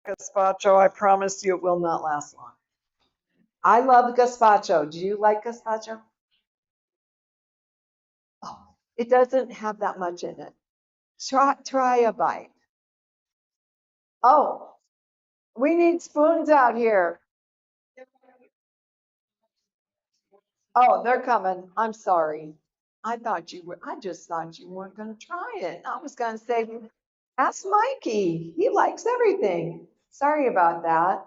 Gazpacho, I promise you it will not last long. I love gazpacho. Do you like gazpacho? Oh, it doesn't have that much in it. Try a bite. Oh, we need spoons out here. Oh, they're coming. I'm sorry. I just thought you weren't going to try it. I was going to say, ask Mikey. He likes everything. Sorry about that.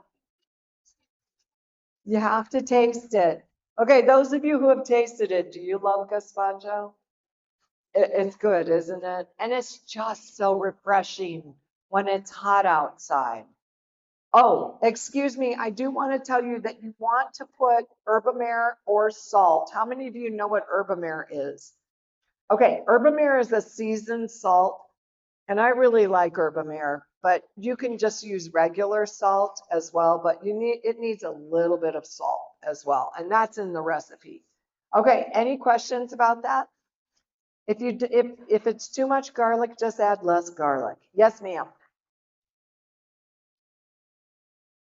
You have to taste it. Okay, those of you who have tasted it, do you love gazpacho? It's good, isn't it? And it's just so refreshing when it's hot outside. Oh, excuse me. I do want to tell you that you want to put herbamare or salt. How many of you know what herbamare is? Okay, herbamare is a seasoned salt, and I really like herbamare, but you can just use regular salt as well, but it needs a little bit of salt as well, and that's in the recipe. Okay, any questions about that? If it's too much garlic, just add less garlic. Yes, ma'am.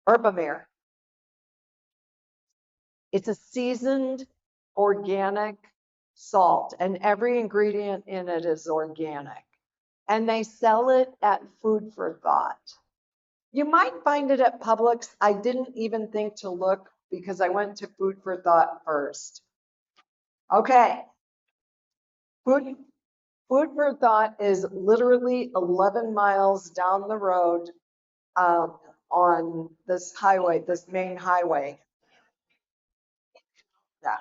Herbamare. It's a seasoned organic salt, and every ingredient in it is organic. And they sell it at Food for Thought. You might find it at Publix. I didn't even think to look because I went to Food for Thought first. Okay, Food Food for Thought is literally 11 miles down the road on this highway, this main highway. Yeah.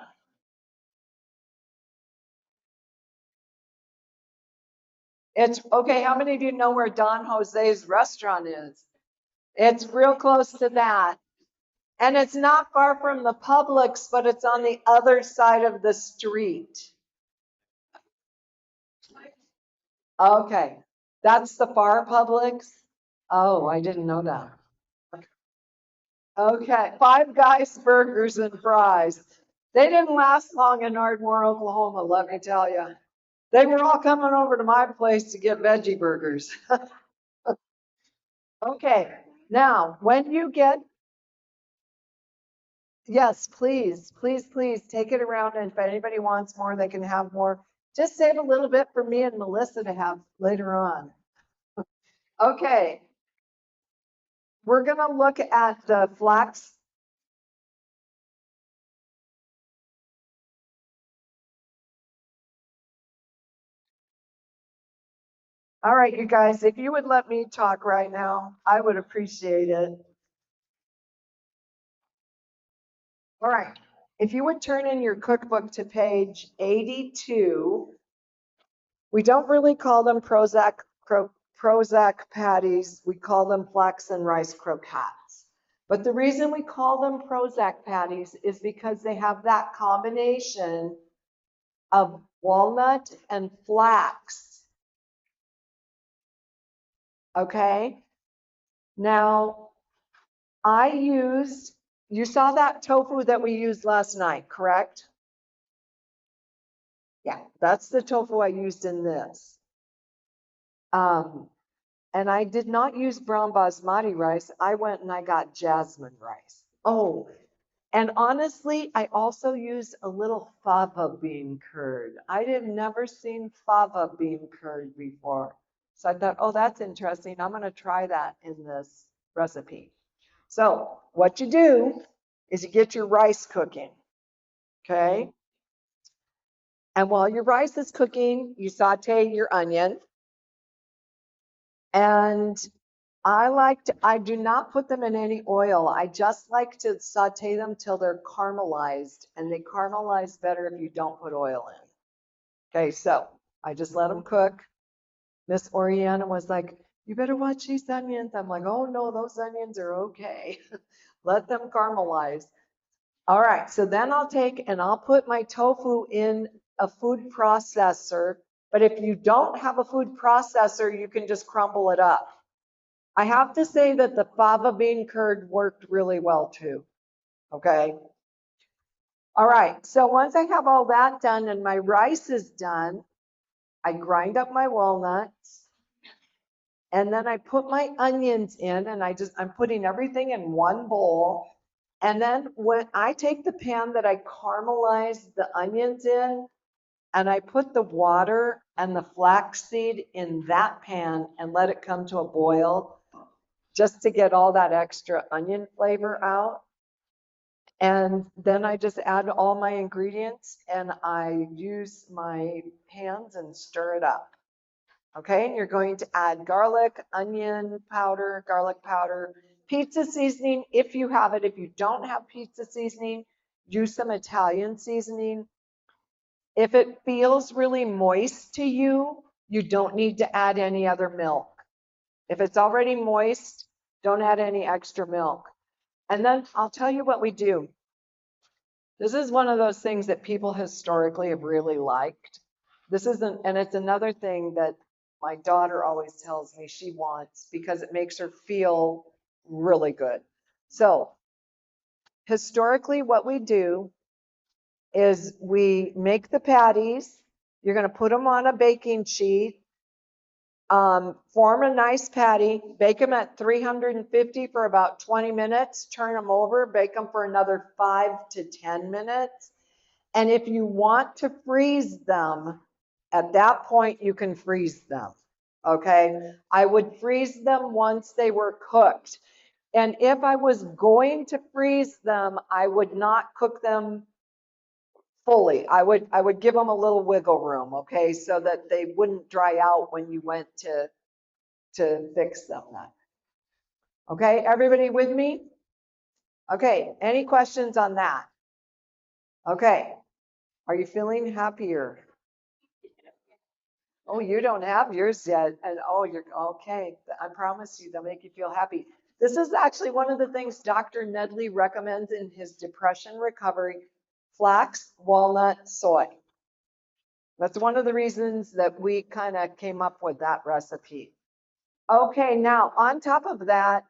It's okay. How many of you know where Don Jose's restaurant is? It's real close to that. And it's not far from the Publix, but it's on the other side of the street. Okay. That's the far Publix? Oh, I didn't know that. Okay. Five Guys burgers and fries. They didn't last long in Ardmore, Oklahoma, let me tell you. They were all coming over to my place to get veggie burgers. Okay. Now, when you get Yes, please, please, please take it around. And if anybody wants more, they can have more. Just save a little bit for me and Melissa to have later on. Okay, we're going to look at the flax. All right, you guys, if you would let me talk right now, I would appreciate it. All right, if you would turn in your cookbook to page 82, we don't really call them Prozac patties. We call them flax and rice croquettes. But the reason we call them Prozac patties is because they have that combination of walnut and flax. Okay. Now, you saw that tofu that we used last night, correct? Yeah, that's the tofu I used in this. Um, And I did not use brown basmati rice. I went and I got jasmine rice. Oh, and honestly, I also used a little fava bean curd. I had never seen fava bean curd before. So I thought, oh, that's interesting. I'm going to try that in this recipe. So what you do is you get your rice cooking, okay? And while your rice is cooking, you saute your onion. And I do not put them in any oil. I just like to saute them till they're caramelized, and they caramelize better if you don't put oil in. Okay, so I just let them cook. Miss Oriana was like, "You better watch these onions." I'm like, "Oh no, those onions are okay." Let them caramelize. All right, so then I'll take and I'll put my tofu in a food processor. But if you don't have a food processor, you can just crumble it up. I have to say that the fava bean curd worked really well too. Okay. All right. So once I have all that done and my rice is done, I grind up my walnuts. And then I put my onions in and I'm putting everything in one bowl. And then when I take the pan that I caramelized the onions in and I put the water and the flaxseed in that pan and let it come to a boil just to get all that extra onion flavor out. And then I just add all my ingredients and I use my hands and stir it up. Okay, and you're going to add garlic, onion powder, garlic powder, pizza seasoning if you have it. If you don't have pizza seasoning, use some Italian seasoning. If it feels really moist to you, you don't need to add any other milk. If it's already moist, don't add any extra milk. And then I'll tell you what we do. This is one of those things that people historically have really liked. And it's another thing that my daughter always tells me she wants because it makes her feel really good. So historically, what we do is we make the patties. You're going to put them on a baking sheet. Form a nice patty, bake them at 350 for about 20 minutes, turn them over, bake them for another 5 to 10 minutes. And if you want to freeze them, at that point, you can freeze them. Okay. I would freeze them once they were cooked. And if I was going to freeze them, I would not cook them fully. I would give them a little wiggle room, okay, so that they wouldn't dry out when you went to fix them then. Okay, everybody with me? Okay, any questions on that? Okay, are you feeling happier? Oh, you don't have yours yet. And oh, you're okay. I promise you, they'll make you feel happy. This is actually one of the things Dr. Nedley recommends in his depression recovery: flax, walnut, soy. That's one of the reasons that we kind of came up with that recipe. Okay, now on top of that,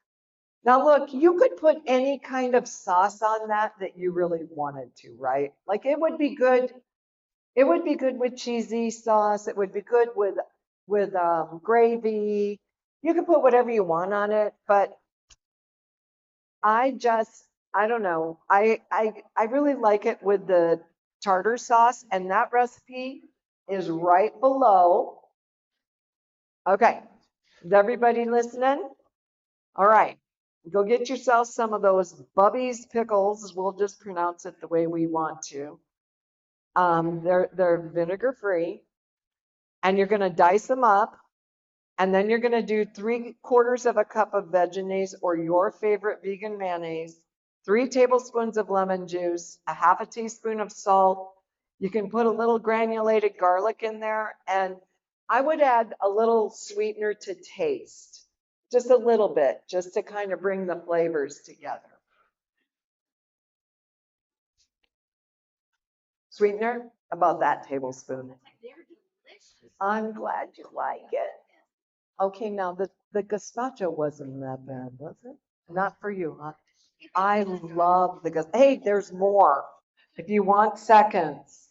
now look, you could put any kind of sauce on that you really wanted to, right? Like it would be good. It would be good with cheesy sauce. It would be good with gravy. You can put whatever you want on it, but I just I don't know. I really like it with the tartar sauce, and that recipe is right below. Okay, is everybody listening? All right, go get yourself some of those Bubby's pickles. We'll just pronounce it the way we want to. They're vinegar free, and you're going to dice them up, and then you're going to do 3/4 of a cup of Vegenaise or your favorite vegan mayonnaise, 3 tablespoons of lemon juice, a half a teaspoon of salt. You can put a little granulated garlic in there, and I would add a little sweetener to taste, just a little bit, just to kind of bring the flavors together. Sweetener, about that tablespoon. I'm glad you like it. Okay, now the gazpacho wasn't that bad, was it? Not for you, huh? I love the gazpacho. Hey, there's more. If you want seconds.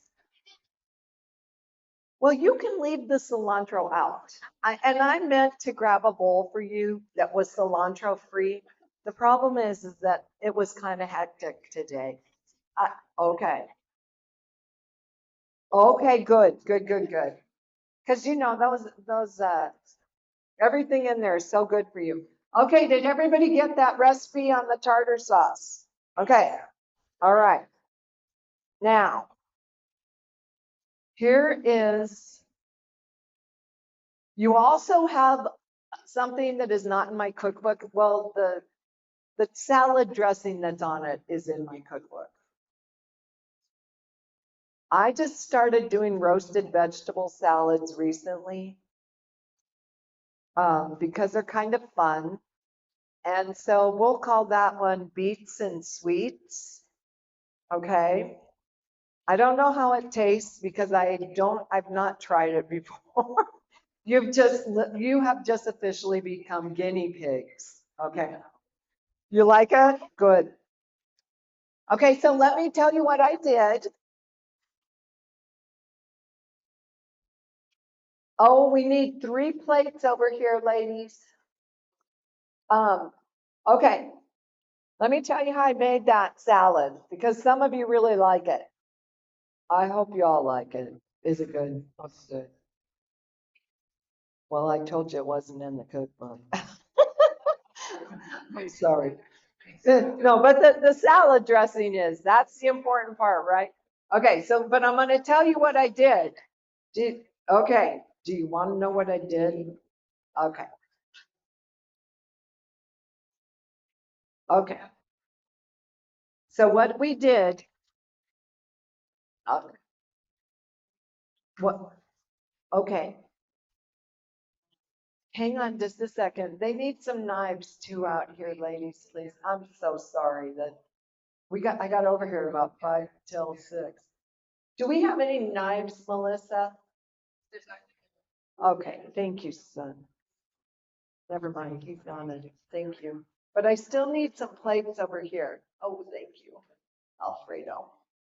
Well, you can leave the cilantro out. And I meant to grab a bowl for you that was cilantro free. The problem is that it was kind of hectic today. Okay. Okay, good, good, good, good. Because you know those everything in there is so good for you. Okay, did everybody get that recipe on the tartar sauce? Okay, all right. Now, here is, you also have something that is not in my cookbook. Well, the salad dressing that's on it is in my cookbook. I just started doing roasted vegetable salads recently because they're kind of fun. And so we'll call that one beets and sweets. Okay. I don't know how it tastes because I've not tried it before. You have just officially become guinea pigs. Okay. You like it? Good. Okay, so let me tell you what I did. Oh, we need 3 plates over here, ladies. Okay. Let me tell you how I made that salad because some of you really like it. I hope you all like it. Is it good? That's good. Well, I told you it wasn't in the cookbook. I'm sorry. No, but the salad dressing is. That's the important part, right? Okay, so, but I'm going to tell you what I did. Okay, do you want to know what I did? Okay, okay. So what we did, uh, what, okay, hang on just a second. They need some knives too out here, ladies, please. I'm so sorry that I got over here about 5 till 6. Do we have any knives, Melissa? Okay, thank you, son. Never mind, keep on it. Thank you. But I still need some plates over here. Oh, thank you. Alfredo.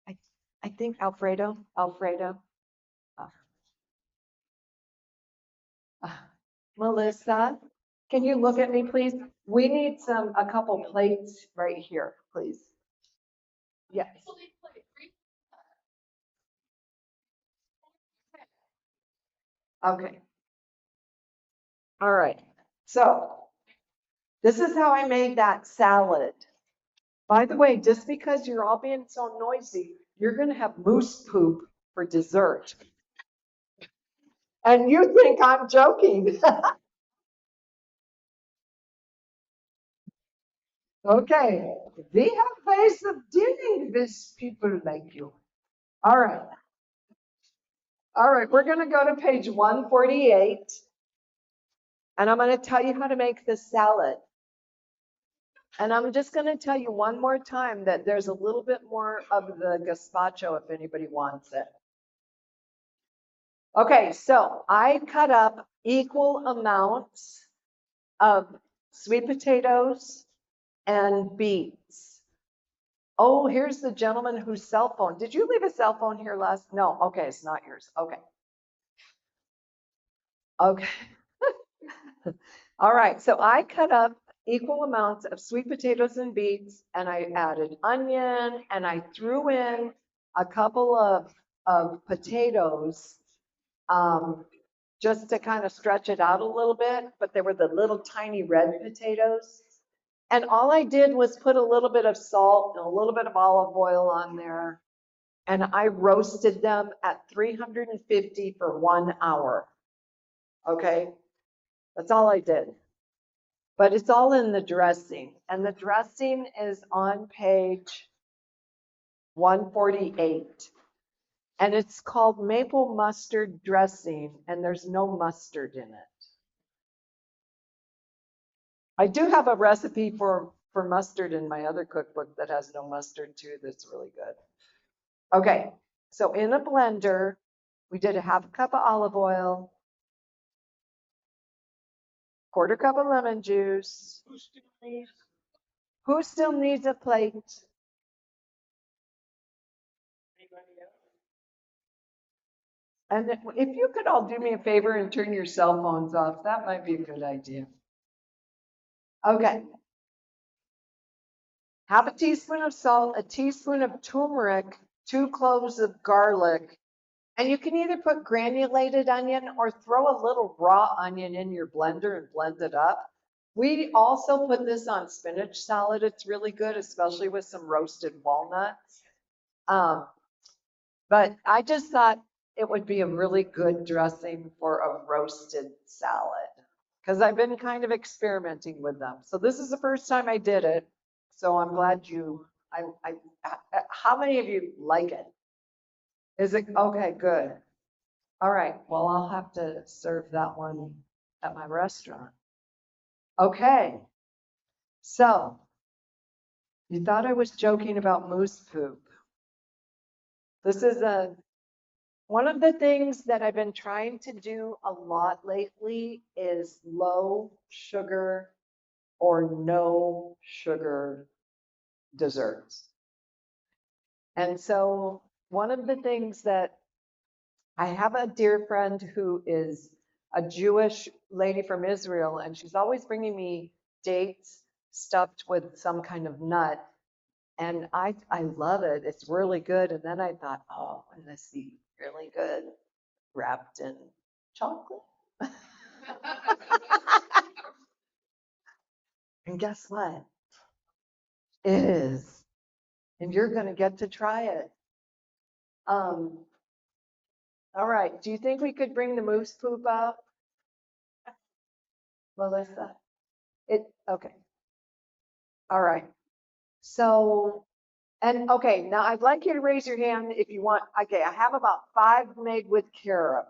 I, I think Alfredo. Uh, uh, Melissa, can you look at me, please? We need a couple plates right here, please. Yes. Okay. All right. So this is how I made that salad. By the way, just because you're all being so noisy, you're going to have moose poop for dessert. And you think I'm joking. Okay. We have ways of dealing with people like you. All right. All right. We're going to go to page 148. And I'm going to tell you how to make this salad. And I'm just going to tell you one more time that there's a little bit more of the gazpacho if anybody wants it. Okay, so I cut up equal amounts of sweet potatoes and beets. Oh, here's the gentleman whose cell phone. Did you leave a cell phone here last? No, okay, it's not yours. Okay. Okay. All right, so I cut up equal amounts of sweet potatoes and beets, and I added onion, and I threw in a couple of potatoes just to kind of stretch it out a little bit, but they were the little tiny red potatoes. And all I did was put a little bit of salt and a little bit of olive oil on there, and I roasted them at 350 for 1 hour. Okay, that's all I did. But it's all in the dressing, and the dressing is on page 148. And it's called maple mustard dressing, and there's no mustard in it. I do have a recipe for mustard in my other cookbook that has no mustard too, that's really good. Okay, so in a blender, we did a half cup of olive oil, quarter cup of lemon juice. Who still needs a plate? And if you could all do me a favor and turn your cell phones off, that might be a good idea. Okay. Half a teaspoon of salt, a teaspoon of turmeric, 2 cloves of garlic, and you can either put granulated onion or throw a little raw onion in your blender and blend it up. We also put this on spinach salad. It's really good, especially with some roasted walnuts. Um, but I just thought it would be a really good dressing for a roasted salad because I've been kind of experimenting with them. So this is the first time I did it. So I'm glad how many of you like it? Is it okay? Good. All right. Well, I'll have to serve that one at my restaurant. Okay. So you thought I was joking about moose poop. This is one of the things that I've been trying to do a lot lately is low sugar or no sugar desserts. And so one of the things that I have a dear friend who is a Jewish lady from Israel, and she's always bringing me dates stuffed with some kind of nut. And I love it. It's really good. And then I thought, oh, wouldn't this be really good wrapped in chocolate? And guess what? It is. And you're going to get to try it. Um, all right. Do you think we could bring the moose poop out, Melissa? Okay. All right. So, and okay, now I'd like you to raise your hand if you want. Okay, I have about 5 made with carob.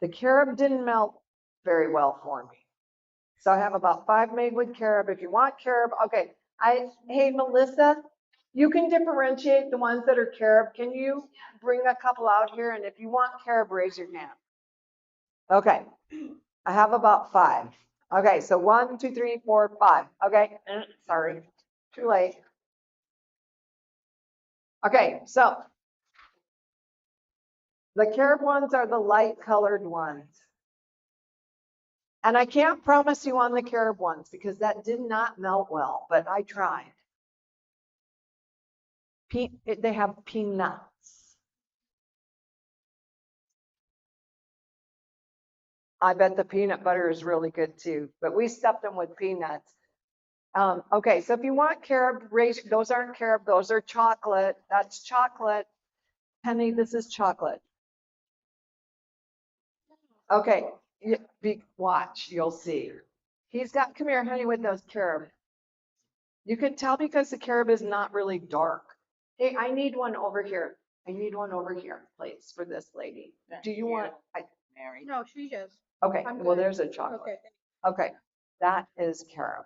The carob didn't melt very well for me. So I have about 5 made with carob. If you want carob, okay. Hey, Melissa, you can differentiate the ones that are carob. Can you bring a couple out here? And if you want carob, raise your hand. Okay, I have about 5. Okay, so 1, 2, 3, 4, 5. Okay, sorry, too late. Okay, so the carob ones are the light colored ones. And I can't promise you on the carob ones because that did not melt well, but I tried. They have peanuts. I bet the peanut butter is really good too, but we stuffed them with peanuts. Okay, so if you want carob, those aren't carob, those are chocolate. That's chocolate. Penny, this is chocolate. Okay, watch, you'll see. Come here, honey, with those carob. You can tell because the carob is not really dark. Hey, I need one over here. I need one over here, please, for this lady. Do you want, Mary? No, she just. okay, well, there's a chocolate. Okay. Okay, that is carob.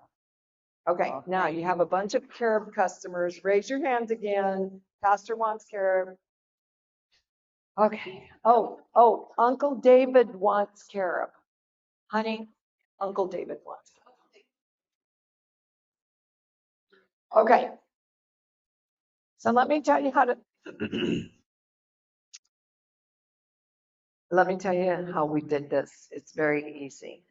Okay, now you have a bunch of carob customers. Raise your hands again. Pastor wants carob. Okay. Oh, Uncle David wants carob. Honey, Uncle David wants. Okay. So let me tell you how to let me tell you how we did this. It's very easy.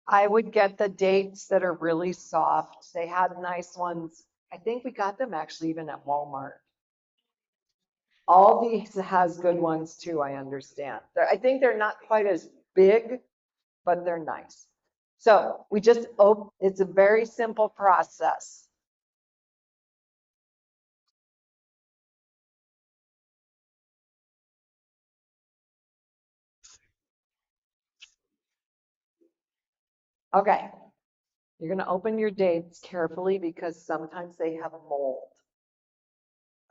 I would get the dates that are really soft. They had nice ones. I think we got them actually even at Walmart. All these has good ones too, I understand. I think they're not quite as big, but they're nice. So we just it's a very simple process. Okay, you're gonna open your dates carefully because sometimes they have mold.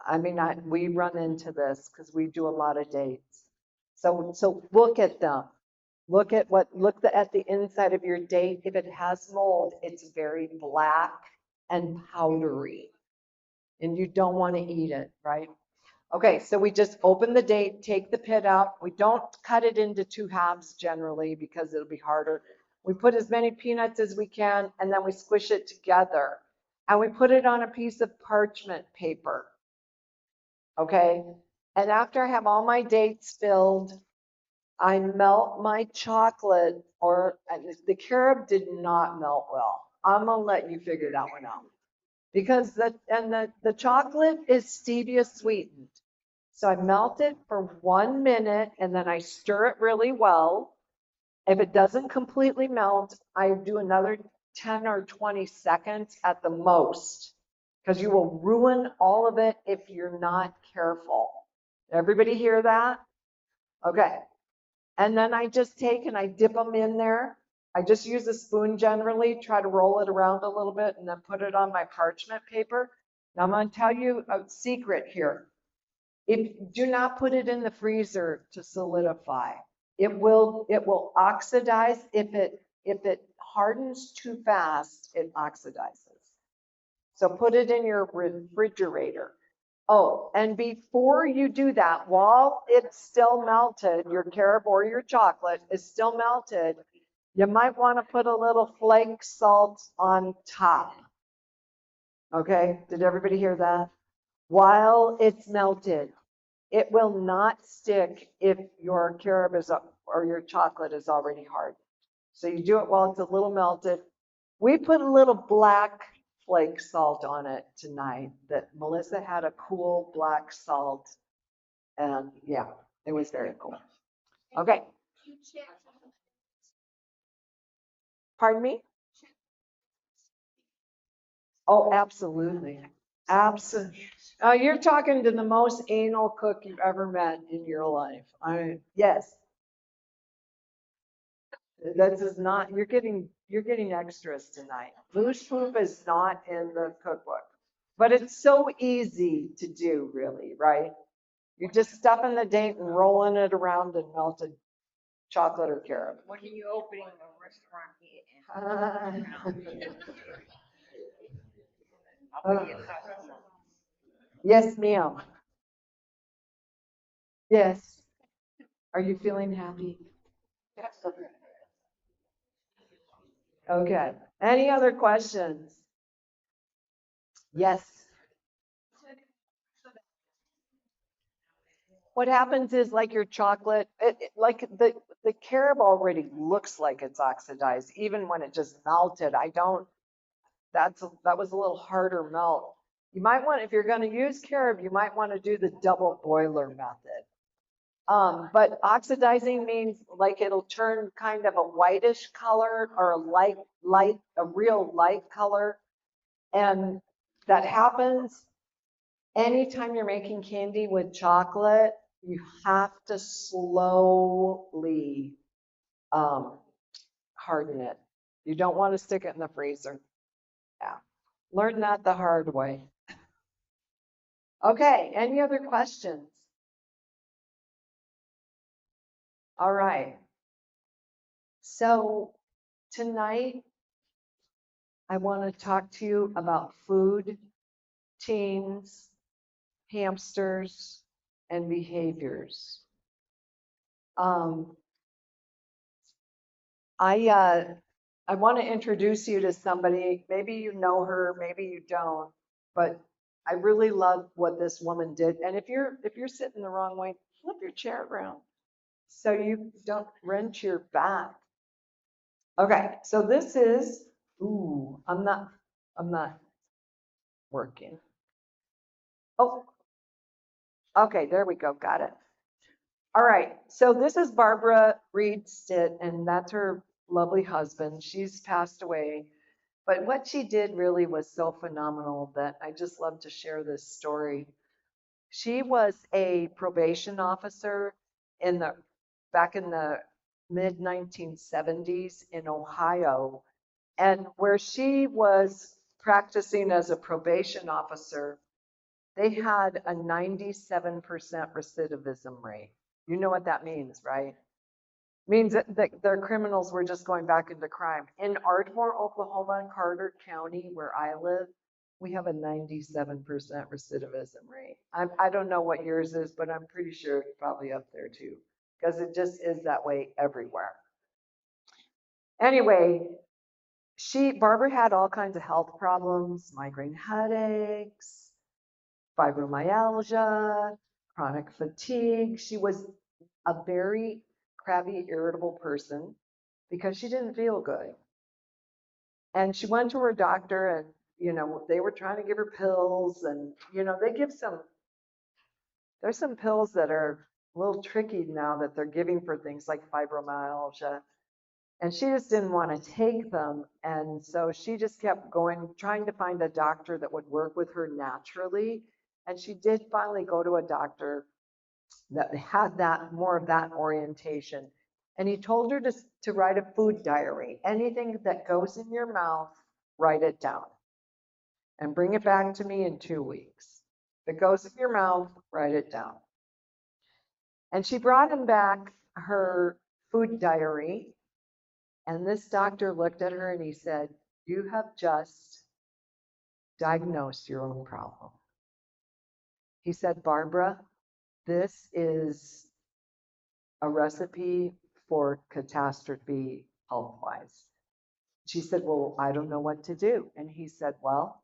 I mean, we run into this because we do a lot of dates. So look at them. Look at the inside of your date. If it has mold, it's very black and powdery, and you don't want to eat it, right? Okay, so we just open the date, take the pit out. We don't cut it into 2 halves generally because it'll be harder. We put as many peanuts as we can, and then we squish it together. And we put it on a piece of parchment paper. Okay, and after I have all my dates filled, I melt my chocolate, or the carob did not melt well. I'm gonna let you figure that one out because the chocolate is stevia sweetened. So I melt it for 1 minute and then I stir it really well. If it doesn't completely melt, I do another 10 or 20 seconds at the most because you will ruin all of it if you're not careful. Everybody hear that? Okay. And then I just take and I dip them in there. I just use a spoon generally, try to roll it around a little bit and then put it on my parchment paper. Now I'm going to tell you a secret here. Do not put it in the freezer to solidify. It will oxidize if it hardens too fast, it oxidizes. So put it in your refrigerator. Oh, and before you do that, while it's still melted, your carob or your chocolate is still melted, you might want to put a little flake salt on top. Okay, did everybody hear that? While it's melted. It will not stick if your carob is or your chocolate is already hard. So you do it while it's a little melted. We put a little black flake salt on it tonight that Melissa had a cool black salt. And yeah, it was very cool. Okay. Pardon me? Oh, absolutely. Absolutely. Oh, you're talking to the most anal cook you've ever met in your life. Yes, this is not, you're getting extras tonight. Loose poop is not in the cookbook, but it's so easy to do, really, right? You're just stuffing the date and rolling it around in melted chocolate or carob. When are you opening a restaurant here? Yes, ma'am. Yes. Are you feeling happy? Okay. Any other questions? Yes. What happens is like your chocolate, like the carob already looks like it's oxidized, even when it just melted. That was a little harder melt. You might want, if you're going to use carob, you might want to do the double boiler method. But oxidizing means like it'll turn kind of a whitish color or a real light color. And that happens anytime you're making candy with chocolate. You have to slowly harden it. You don't want to stick it in the freezer. Yeah. Learn that the hard way. Okay, any other questions? All right. So tonight, I want to talk to you about food, teens, hamsters, and behaviors. Um, I want to introduce you to somebody. Maybe you know her, maybe you don't, but I really love what this woman did. And if you're sitting the wrong way, flip your chair around so you don't wrench your back. Okay, so this is, I'm not working. Oh, okay, there we go, got it. All right, so this is Barbara Reed Stitt, and that's her lovely husband. She's passed away, but what she did really was so phenomenal that I just love to share this story. She was a probation officer in the back in the mid 1970s in Ohio. And where she was practicing as a probation officer, they had a 97% recidivism rate. You know what that means, right? Means that their criminals were just going back into crime. In Ardmore, Oklahoma, Carter County, where I live, we have a 97% recidivism rate. I don't know what yours is, but I'm pretty sure it's probably up there too, because it just is that way everywhere. Anyway, Barbara had all kinds of health problems, migraine headaches, fibromyalgia, chronic fatigue. She was a very crabby, irritable person because she didn't feel good. And she went to her doctor and, they were trying to give her pills and, there's some pills that are a little tricky now that they're giving for things like fibromyalgia. And she just didn't want to take them. And so she just kept going, trying to find a doctor that would work with her naturally. And she did finally go to a doctor that had that more of that orientation. And he told her to write a food diary. Anything that goes in your mouth, write it down and bring it back to me in 2 weeks. If it goes in your mouth, write it down. And she brought him back her food diary. And this doctor looked at her and he said, "You have just diagnosed your own problem." He said, "Barbara, this is a recipe for catastrophe health-wise." She said, "Well, I don't know what to do." And he said, "Well,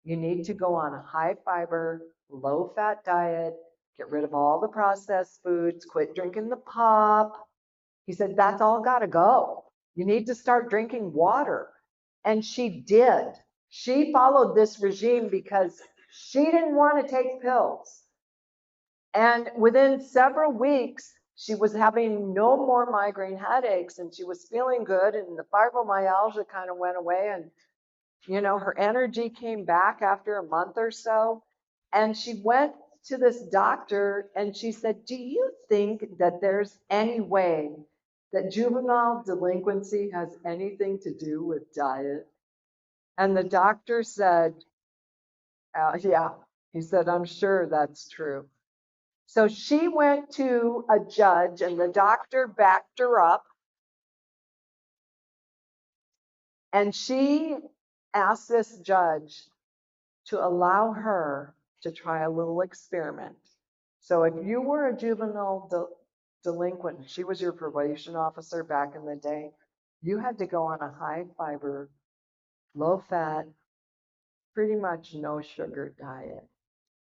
you need to go on a high fiber, low fat diet, Get rid of all the processed foods, quit drinking the pop. He said, that's all got to go. You need to start drinking water. And she did. She followed this regime because she didn't want to take pills. And within several weeks, she was having no more migraine headaches and she was feeling good. And the fibromyalgia kind of went away. And, you know, her energy came back after a month or so. And she went to this doctor and she said, do you think that there's any way that juvenile delinquency has anything to do with diet? And the doctor said, yeah. He said, I'm sure that's true. So she went to a judge and the doctor backed her up. And she asked this judge to allow her to try a little experiment. So if you were a juvenile delinquent, she was your probation officer back in the day, you had to go on a high fiber, low fat, pretty much no sugar diet.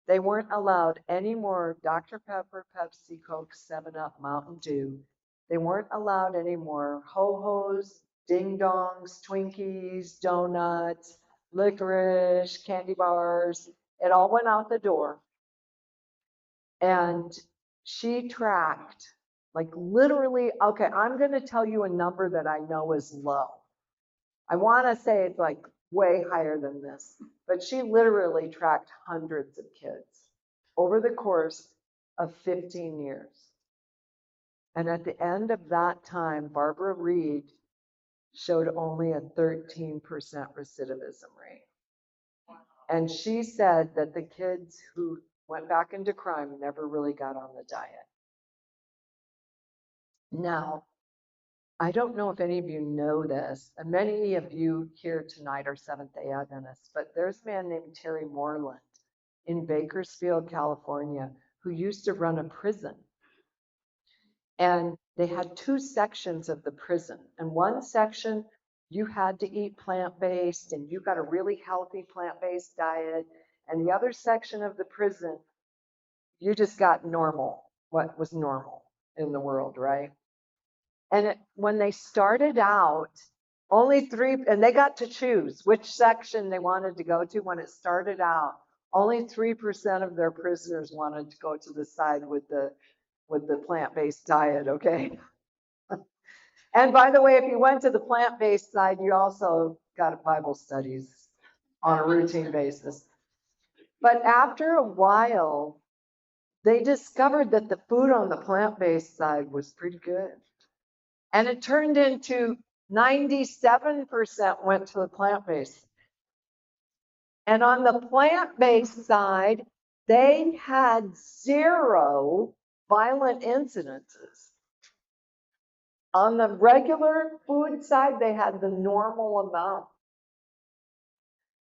They weren't allowed any more Dr. Pepper, Pepsi, Coke, 7-Up, Mountain Dew. They weren't allowed any more ho-hos, ding-dongs, Twinkies, donuts, licorice, candy bars. It all went out the door. And she tracked, like literally, okay, I'm going to tell you a number that I know is low. I want to say it's like way higher than this, but she literally tracked hundreds of kids over the course of 15 years. And at the end of that time, Barbara Reed showed only a 13% recidivism rate. And she said that the kids who went back into crime never really got on the diet. Now, I don't know if any of you know this, and many of you here tonight are Seventh-day Adventists, but there's a man named Terry Moreland in Bakersfield, California, who used to run a prison. And they had two sections of the prison. And one section, you had to eat plant-based, and you got a really healthy plant-based diet. And the other section of the prison, you just got normal, what was normal in the world, right? And when they started out, only three, and they got to choose which section they wanted to go to when it started out. Only 3% of their prisoners wanted to go to the side with the plant-based diet, okay? And by the way, if you went to the plant-based side, you also got Bible studies on a routine basis. But after a while, they discovered that the food on the plant-based side was pretty good. And it turned into 97% went to the plant-based. And on the plant-based side, they had 0 violent incidences. On the regular food side, they had the normal amount.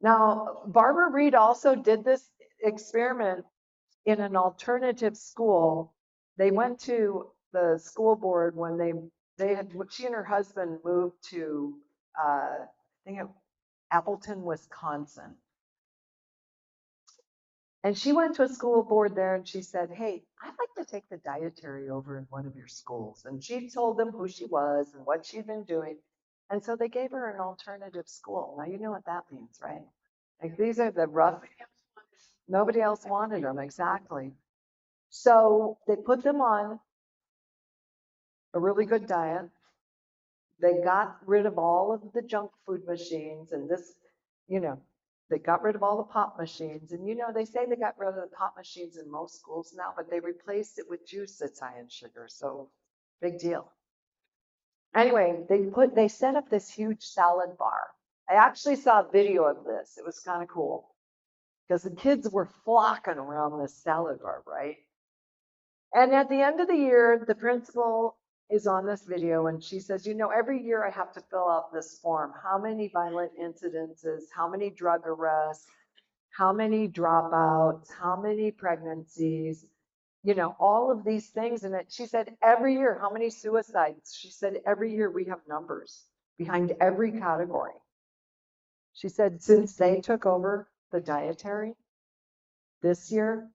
Now, Barbara Reed also did this experiment in an alternative school. They went to the school board when she and her husband moved to, I think Appleton, Wisconsin. And she went to a school board there and she said, hey, I'd like to take the dietary over in one of your schools. And she told them who she was and what she'd been doing. And so they gave her an alternative school. Now, you know what that means, right? Like these are the rough, nobody else wanted them, exactly. So they put them on a really good diet. They got rid of all of the junk food machines and this, you know, they got rid of all the pop machines. And, you know, they say they got rid of the pop machines in most schools now, but they replaced it with juice that's high in sugar. So big deal. Anyway, they set up this huge salad bar. I actually saw a video of this. It was kind of cool because the kids were flocking around this salad bar, right? And at the end of the year, the principal is on this video and she says, you know, every year I have to fill out this form. How many violent incidences, how many drug arrests, how many dropouts, how many pregnancies, you know, all of these things. And she said, every year, how many suicides? She said, every year we have numbers behind every category. She said, since they took over the dietary this year,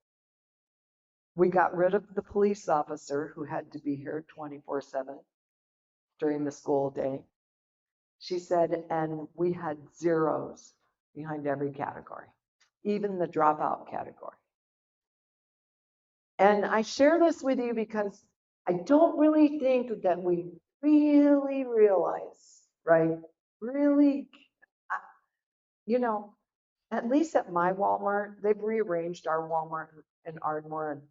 We got rid of the police officer who had to be here 24/7 during the school day. She said, and we had zeros behind every category, even the dropout category. And I share this with you because I don't really think that we really realize, right? Really, you know, at least at my Walmart, they've rearranged our Walmart in Ardmore, and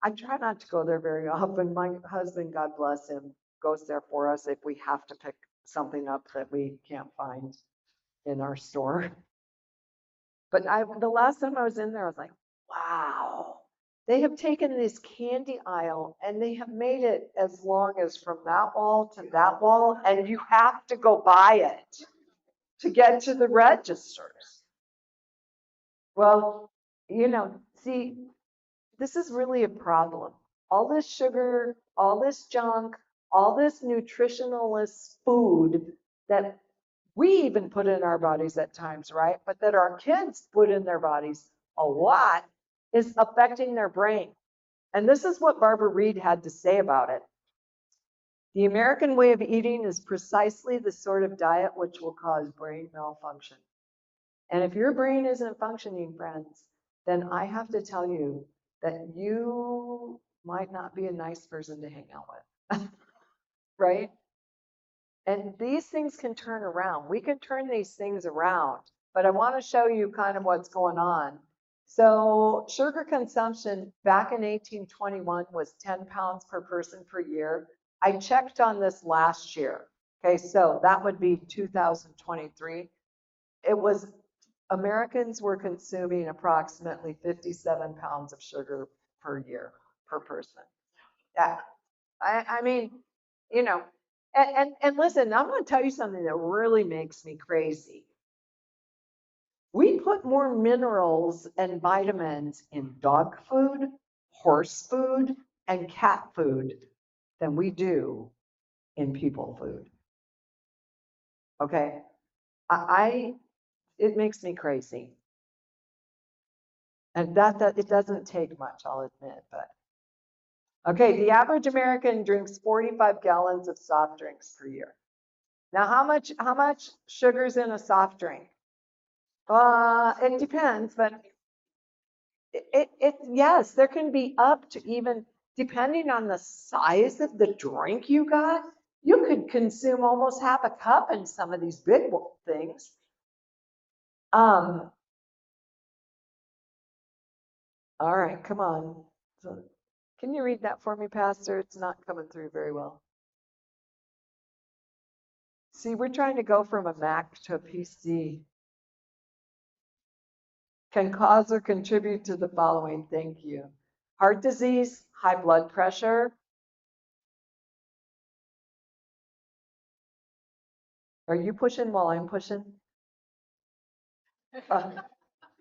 I try not to go there very often. My husband, God bless him, goes there for us if we have to pick something up that we can't find in our store. But the last time I was in there, I was like, wow, they have taken this candy aisle and they have made it as long as from that wall to that wall, and you have to go buy it to get to the registers. Well, see, this is really a problem. All this sugar, all this junk, all this nutritionalist food that we even put in our bodies at times, right? But that our kids put in their bodies a lot is affecting their brain. And this is what Barbara Reed had to say about it. The American way of eating is precisely the sort of diet which will cause brain malfunction. And if your brain isn't functioning, friends, then I have to tell you that you might not be a nice person to hang out with, right? And these things can turn around. We can turn these things around, but I want to show you kind of what's going on. So sugar consumption back in 1821 was 10 pounds per person per year. I checked on this last year. Okay, so that would be 2023. It was Americans were consuming approximately 57 pounds of sugar per year per person. Yeah, I mean, you know, and listen, I'm going to tell you something that really makes me crazy. We put more minerals and vitamins in dog food, horse food, and cat food than we do in people food. Okay, it makes me crazy, and that it doesn't take much, I'll admit, but. Okay, the average American drinks 45 gallons of soft drinks per year. Now, how much sugar's in a soft drink? It depends, but yes, there can be up to even, depending on the size of the drink you got, you could consume almost half a cup in some of these big things. All right, come on. So, can you read that for me, Pastor? It's not coming through very well. See, we're trying to go from a Mac to a PC. Can cause or contribute to the following. Thank you. Heart disease, high blood pressure. Are you pushing while I'm pushing?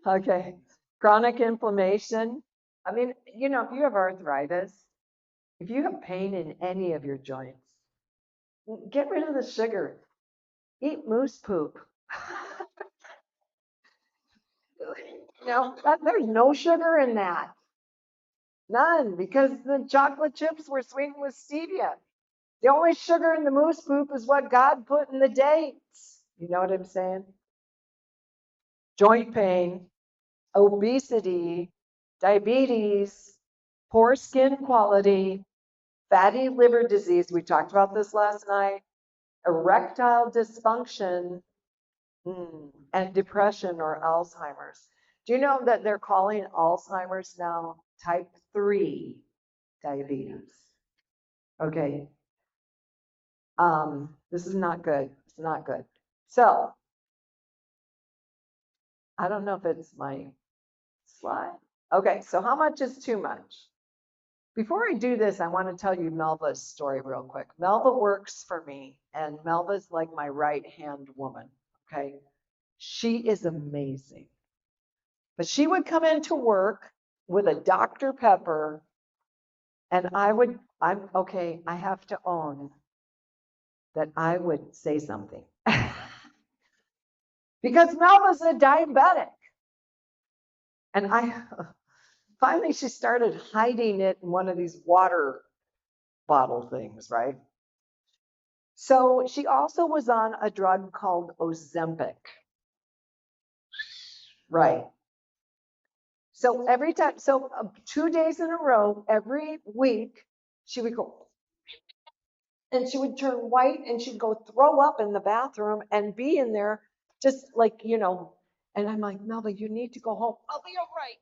Okay. Chronic inflammation. I mean, if you have arthritis, if you have pain in any of your joints, get rid of the sugar. Eat moose poop. There's no sugar in that. None, because the chocolate chips were sweetened with stevia. The only sugar in the moose poop is what God put in the dates. You know what I'm saying? Joint pain, obesity, diabetes, poor skin quality, fatty liver disease. We talked about this last night. Erectile dysfunction, and depression or Alzheimer's. Do you know that they're calling Alzheimer's now type 3 diabetes? Okay. This is not good. It's not good. So, I don't know if it's my slide. Okay, so how much is too much? Before I do this, I want to tell you Melva's story real quick. Melva works for me, and Melva's like my right-hand woman, okay? She is amazing. But she would come into work with a Dr. Pepper, and I have to own that I would say something. Because Melva's a diabetic. And Finally, she started hiding it in one of these water bottle things, right? So she also was on a drug called Ozempic, right? So every time, 2 days in a row, every week, she would go and she would turn white and she'd go throw up in the bathroom and be in there just like, and I'm like, Melba, you need to go home. I'll be all right.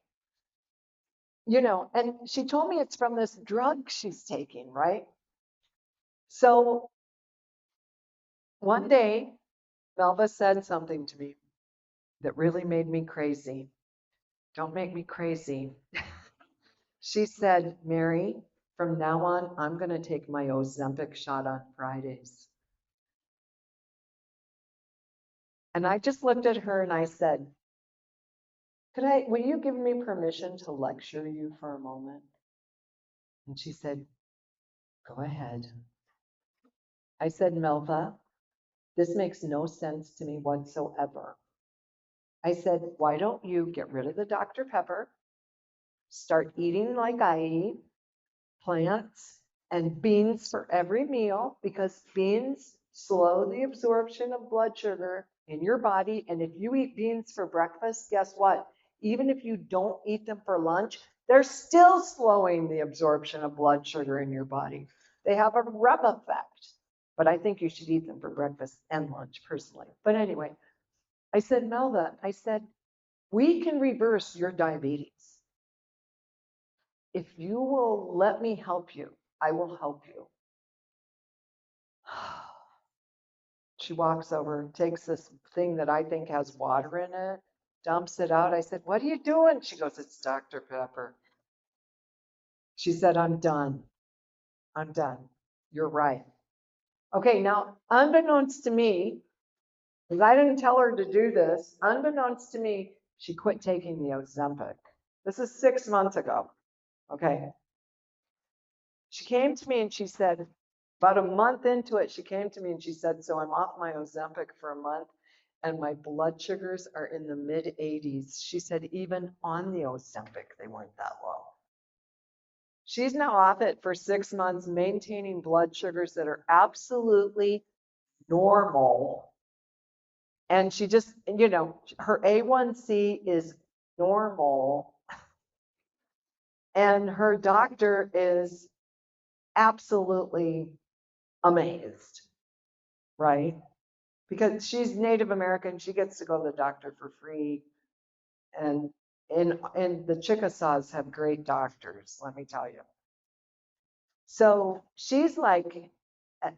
And she told me it's from this drug she's taking, right? So one day, Melba said something to me that really made me crazy. Don't make me crazy. She said, Mary, from now on, I'm going to take my Ozempic shot on Fridays. And I just looked at her and I said, will you give me permission to lecture you for a moment? And she said, go ahead. I said, Melva, this makes no sense to me whatsoever. I said, why don't you get rid of the Dr. Pepper, start eating like I eat, plants and beans for every meal, because beans slow the absorption of blood sugar in your body. And if you eat beans for breakfast, guess what? Even if you don't eat them for lunch, they're still slowing the absorption of blood sugar in your body. They have a rub effect, but I think you should eat them for breakfast and lunch personally. But anyway, I said, Melva, I said, we can reverse your diabetes. If you will let me help you, I will help you. She walks over, takes this thing that I think has water in it, dumps it out. I said, what are you doing? She goes, it's Dr. Pepper. She said, I'm done. I'm done. You're right. Okay, now, unbeknownst to me, because I didn't tell her to do this, unbeknownst to me, she quit taking the Ozempic. This is 6 months ago. Okay. She came to me and she said, about a month into it, she came to me and she said, so I'm off my Ozempic for a month and my blood sugars are in the mid 80s. She said, even on the Ozempic, they weren't that low. She's now off it for 6 months, maintaining blood sugars that are absolutely normal. And she just, her A1C is normal. And her doctor is absolutely amazed, right? Because she's Native American, she gets to go to the doctor for free. And the Chickasaws have great doctors, let me tell you. So she's like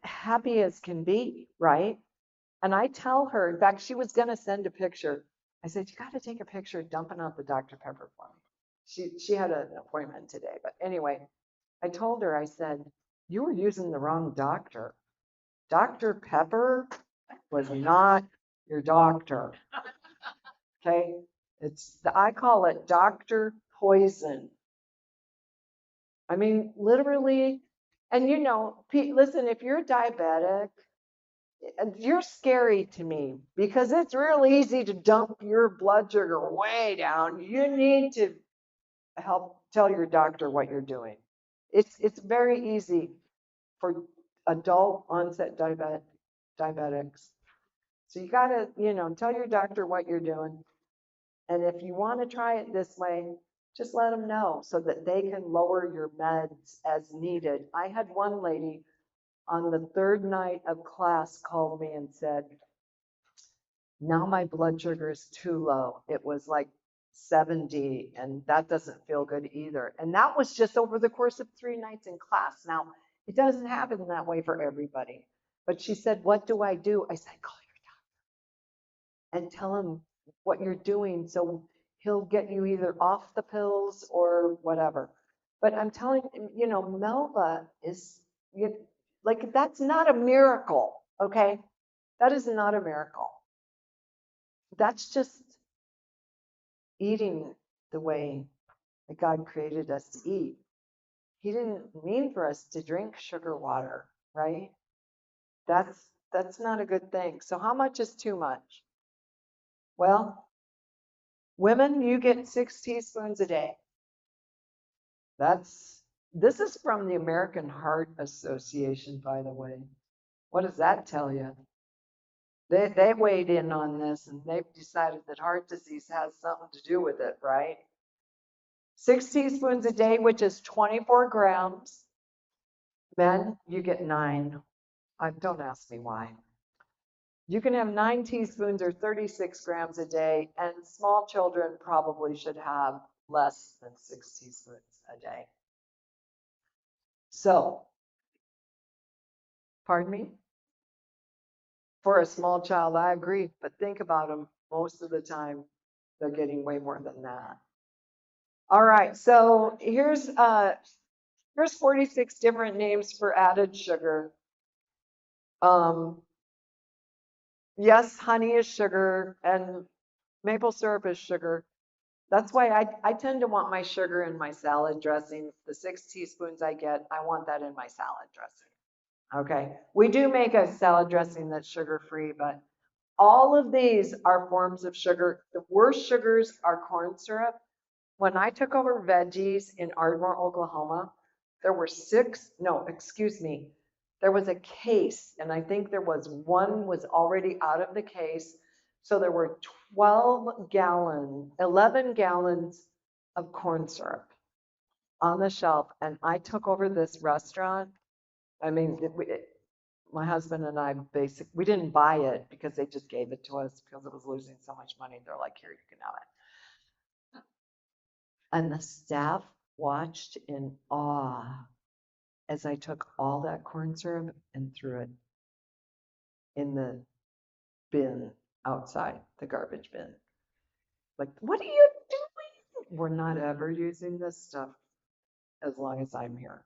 happy as can be, right? And I tell her, in fact, she was going to send a picture. I said, you got to take a picture dumping out the Dr. Pepper for me. She had an appointment today. But anyway, I told her, I said, you were using the wrong doctor. Dr. Pepper was not your doctor. Okay? I call it Dr. Poison. I mean, literally, and listen, if you're diabetic, you're scary to me because it's real easy to dump your blood sugar way down. You need to help tell your doctor what you're doing. It's very easy for adult onset diabetics. So you gotta, tell your doctor what you're doing. And if you want to try it this way, just let them know so that they can lower your meds as needed. I had one lady on the third night of class called me and said, now my blood sugar is too low. It was like 70, and that doesn't feel good either. And that was just over the course of 3 nights in class. Now, it doesn't happen that way for everybody. But she said, what do? I said, call your doctor and tell him what you're doing so he'll get you either off the pills or whatever. But I'm telling Melba is like, that's not a miracle, okay? That is not a miracle. That's just eating the way that God created us to eat. He didn't mean for us to drink sugar water, right? That's not a good thing. So how much is too much? Well, women, you get 6 teaspoons a day. This is from the American Heart Association, by the way. What does that tell you? They weighed in on this and they've decided that heart disease has something to do with it, right? 6 teaspoons a day, which is 24 grams. Men, you get 9. Don't ask me why. You can have 9 teaspoons or 36 grams a day, and small children probably should have less than 6 teaspoons a day. So, pardon me? For a small child, I agree, but think about them. Most of the time, they're getting way more than that. All right, so here's 46 different names for added sugar. Yes, honey is sugar and maple syrup is sugar. That's why I tend to want my sugar in my salad dressing. The 6 teaspoons I get, I want that in my salad dressing. Okay. We do make a salad dressing that's sugar free, but all of these are forms of sugar. The worst sugars are corn syrup. When I took over veggies in Ardmore, Oklahoma, there were no, excuse me, there was a case, and I think there was one was already out of the case. So there were 11 gallons of corn syrup on the shelf, and I took over this restaurant. I mean, my husband and I we didn't buy it because they just gave it to us because it was losing so much money. They're like, here, you can have it. And the staff watched in awe as I took all that corn syrup and threw it in the bin outside, the garbage bin. Like, what are you doing? We're not ever using this stuff as long as I'm here.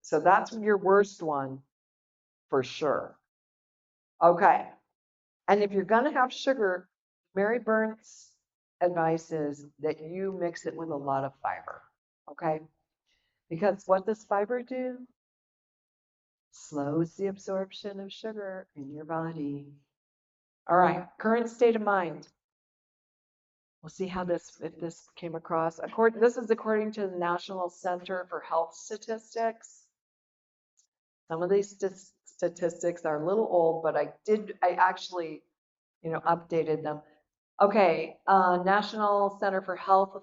So that's your worst one for sure. Okay. And if you're going to have sugar, Mary Burns' advice is that you mix it with a lot of fiber. Okay. Because what does fiber do? Slows the absorption of sugar in your body. All right, current state of mind. We'll see how if this came across. This is according to the National Center for Health Statistics. Some of these statistics are a little old, but I actually, updated them. Okay, National Center for Health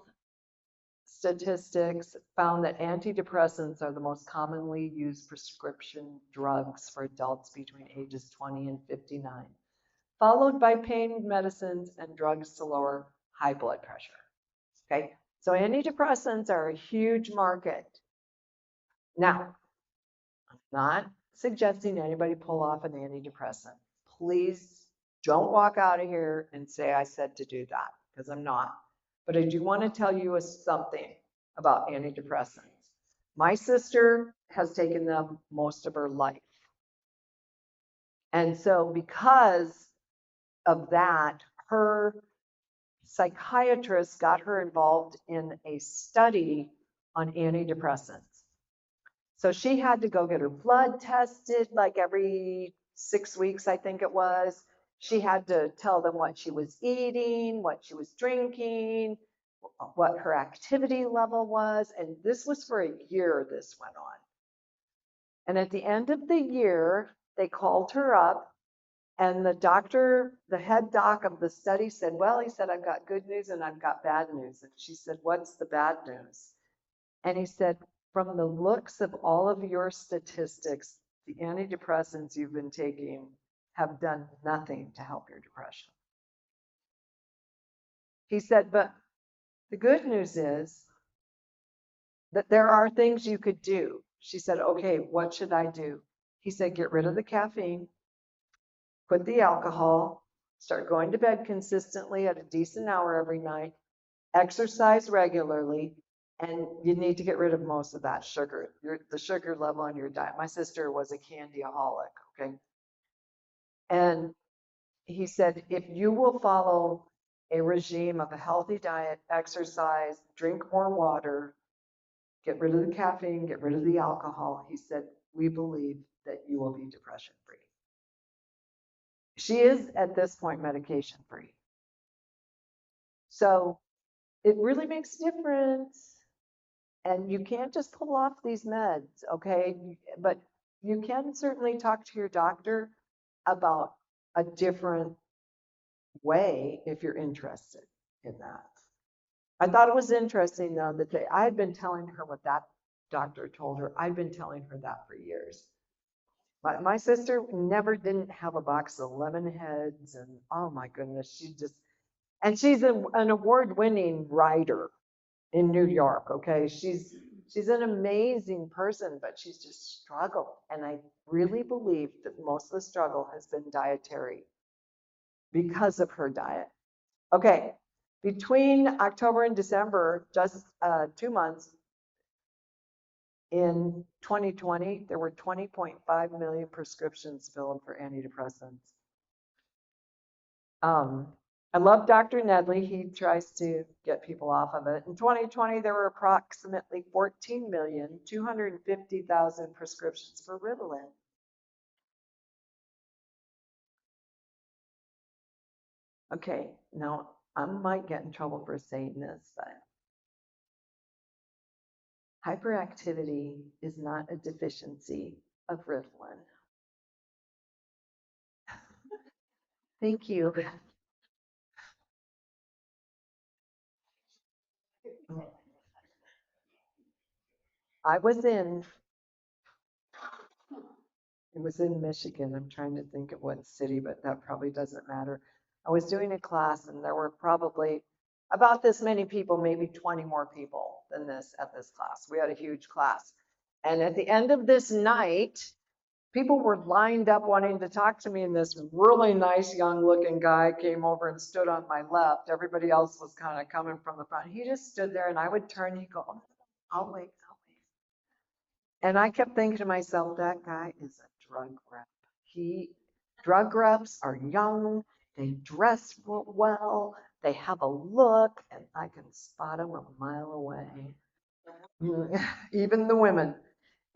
Statistics found that antidepressants are the most commonly used prescription drugs for adults between ages 20 and 59, followed by pain medicines and drugs to lower high blood pressure. Okay, so antidepressants are a huge market. Now, I'm not suggesting anybody pull off an antidepressant. Please don't walk out of here and say I said to do that, because I'm not. But I do want to tell you something about antidepressants. My sister has taken them most of her life. And so because of that, her psychiatrist got her involved in a study on antidepressants. So she had to go get her blood tested like every 6 weeks, I think it was. She had to tell them what she was eating, what she was drinking, what her activity level was. And this was for a year this went on. And at the end of the year, they called her up and the head doc of the study said, well, he said, I've got good news and I've got bad news. And she said, what's the bad news? And he said, from the looks of all of your statistics, the antidepressants you've been taking have done nothing to help your depression. He said, but the good news is that there are things you could do. She said, okay, what should I do? He said, get rid of the caffeine, quit the alcohol, start going to bed consistently at a decent hour every night, exercise regularly, and you need to get rid of most of that sugar, the sugar level on your diet. My sister was a candyaholic, okay? And he said, if you will follow a regime of a healthy diet, exercise, drink more water, get rid of the caffeine, get rid of the alcohol, he said, we believe that you will be depression free. She is at this point medication free. So it really makes a difference. And you can't just pull off these meds, okay? But you can certainly talk to your doctor about a different way if you're interested in that. I thought it was interesting though that I had been telling her what that doctor told her. I'd been telling her that for years. My sister never didn't have a box of lemon heads, and oh my goodness, and she's an award-winning writer in New York. Okay, she's an amazing person, but she's just struggled, and I really believe that most of the struggle has been dietary because of her diet. Okay, between October and December, just 2 months in 2020, there were 20.5 million prescriptions filled for antidepressants. Um, I love Dr. Nedley. He tries to get people off of it. In 2020, there were approximately 14,250,000 prescriptions for Ritalin. Okay, now I might get in trouble for saying this, but hyperactivity is not a deficiency of Ritalin. Thank you. I was in It was in Michigan. I'm trying to think of what city, but that probably doesn't matter. I was doing a class and there were probably about this many people, maybe 20 more people than this at this class. We had a huge class. And at the end of this night, people were lined up wanting to talk to me, and this really nice young looking guy came over and stood on my left. Everybody else was kind of coming from the front. He just stood there and I would turn, he'd go, oh, I'll wait. And I kept thinking to myself, that guy is a drug rep. Drug reps are young, they dress well, they have a look, and I can spot them a mile away. Even the women.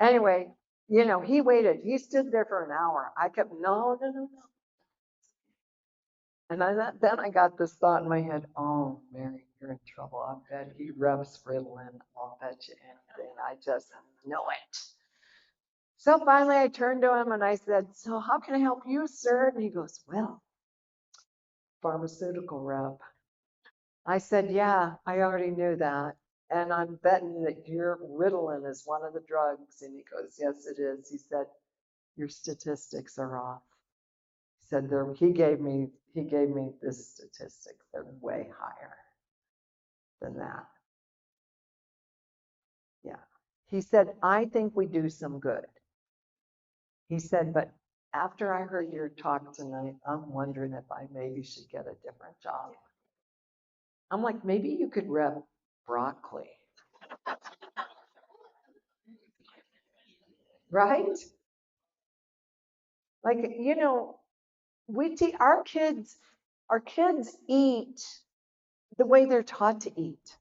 Anyway, he waited. He stood there for an hour. I kept, no, no, no, no. And then I got this thought in my head, oh, Mary, you're in trouble. I bet he reps Ritalin. I'll bet you anything. I just know it. So finally I turned to him and I said, so how can I help you, sir? And he goes, well, pharmaceutical rep. I said, yeah, I already knew that. And I'm betting that your Ritalin is one of the drugs. And he goes, yes, it is. He said, your statistics are off. He said he gave me this statistic. They're way higher than that. Yeah. He said, I think we do some good. He said, but after I heard your talk tonight, I'm wondering if I maybe should get a different job. I'm like, maybe you could rep broccoli, right? Like, our kids eat the way they're taught to eat.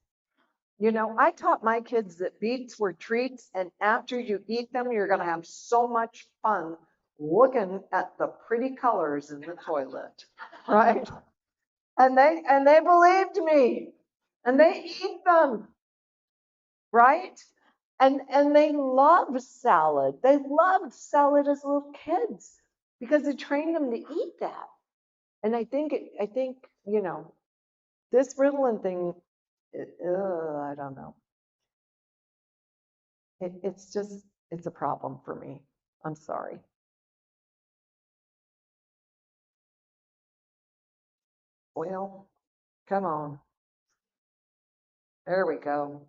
I taught my kids that beets were treats, and after you eat them, you're going to have so much fun looking at the pretty colors in the toilet, right? And they believed me, and they eat them, right? And they love salad. They loved salad as little kids because it trained them to eat that. And I think this Ritalin thing, I don't know. It's a problem for me. I'm sorry. Well, come on. There we go.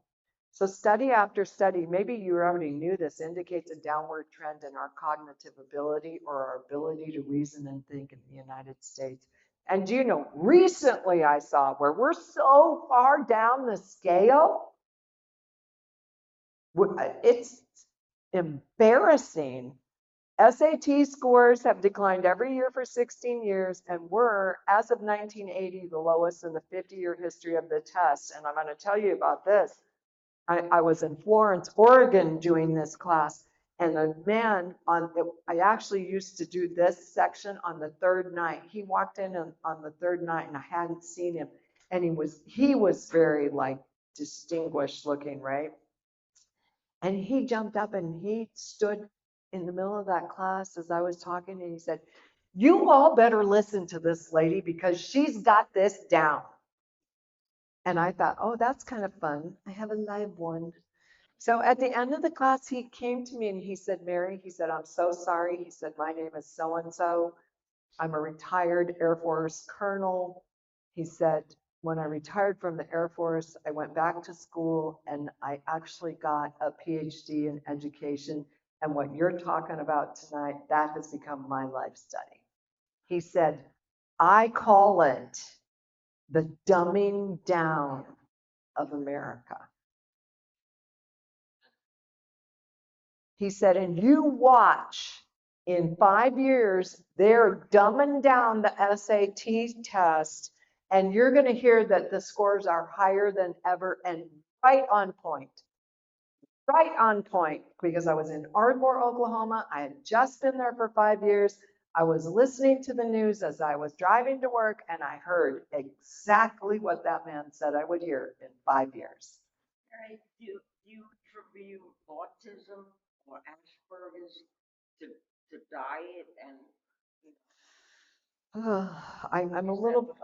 So study after study, maybe you already knew this, indicates a downward trend in our cognitive ability or our ability to reason and think in the United States. And do you know, recently I saw where we're so far down the scale, it's embarrassing. SAT scores have declined every year for 16 years, and we're, as of 1980, the lowest in the 50-year history of the test. And I'm going to tell you about this. I was in Florence, Oregon doing this class, and a man I actually used to do this section on the third night. He walked in on the third night and I hadn't seen him. And he was very like distinguished looking, right? And he jumped up and he stood in the middle of that class as I was talking and he said, "You all better listen to this lady because she's got this down." And I thought, oh, that's kind of fun. I have a live one. So at the end of the class, he came to me and he said, "Mary," he said, "I'm so sorry." He said, "My name is so and so. I'm a retired Air Force colonel." He said, "When I retired from the Air Force, I went back to school and I actually got a PhD in education. And what you're talking about tonight, that has become my life study." He said, "I call it the dumbing down of America." He said, "And you watch in 5 years, they're dumbing down the SAT test, and you're going to hear that the scores are higher than ever and right on point." Right on point, because I was in Ardmore, Oklahoma. I had just been there for 5 years. I was listening to the news as I was driving to work, and I heard exactly what that man said I would hear in 5 years. Right. Do you attribute autism or Asperger's to diet and I'm a little,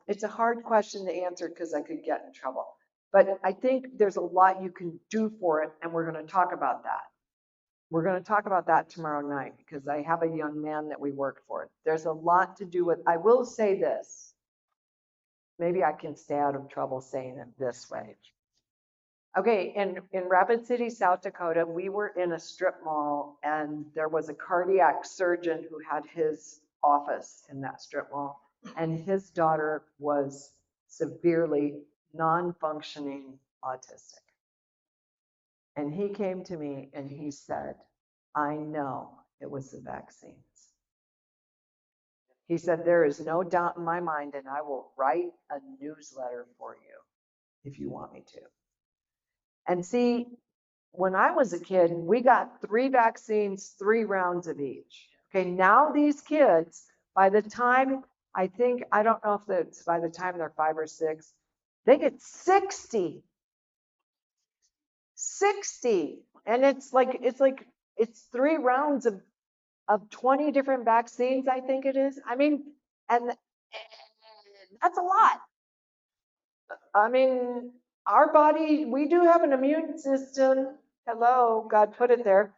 it's a hard question to answer because I could get in trouble. But I think there's a lot you can do for it, and we're going to talk about that. We're going to talk about that tomorrow night because I have a young man that we work for. There's a lot to do with, I will say this. Maybe I can stay out of trouble saying it this way. Okay, in Rapid City, South Dakota, we were in a strip mall and there was a cardiac surgeon who had his office in that strip mall. And his daughter was severely non-functioning autistic. And he came to me and he said, "I know it was the vaccines." He said, "There is no doubt in my mind, and I will write a newsletter for you if you want me to." And see, when I was a kid, we got 3 vaccines, 3 rounds of each. Okay, now these kids, by the time, I don't know if it's by the time they're 5 or 6, they get 60. 60. And it's 3 rounds of 20 different vaccines, I think it is. I mean, and that's a lot. I mean, our body, we do have an immune system. Hello, God put it there.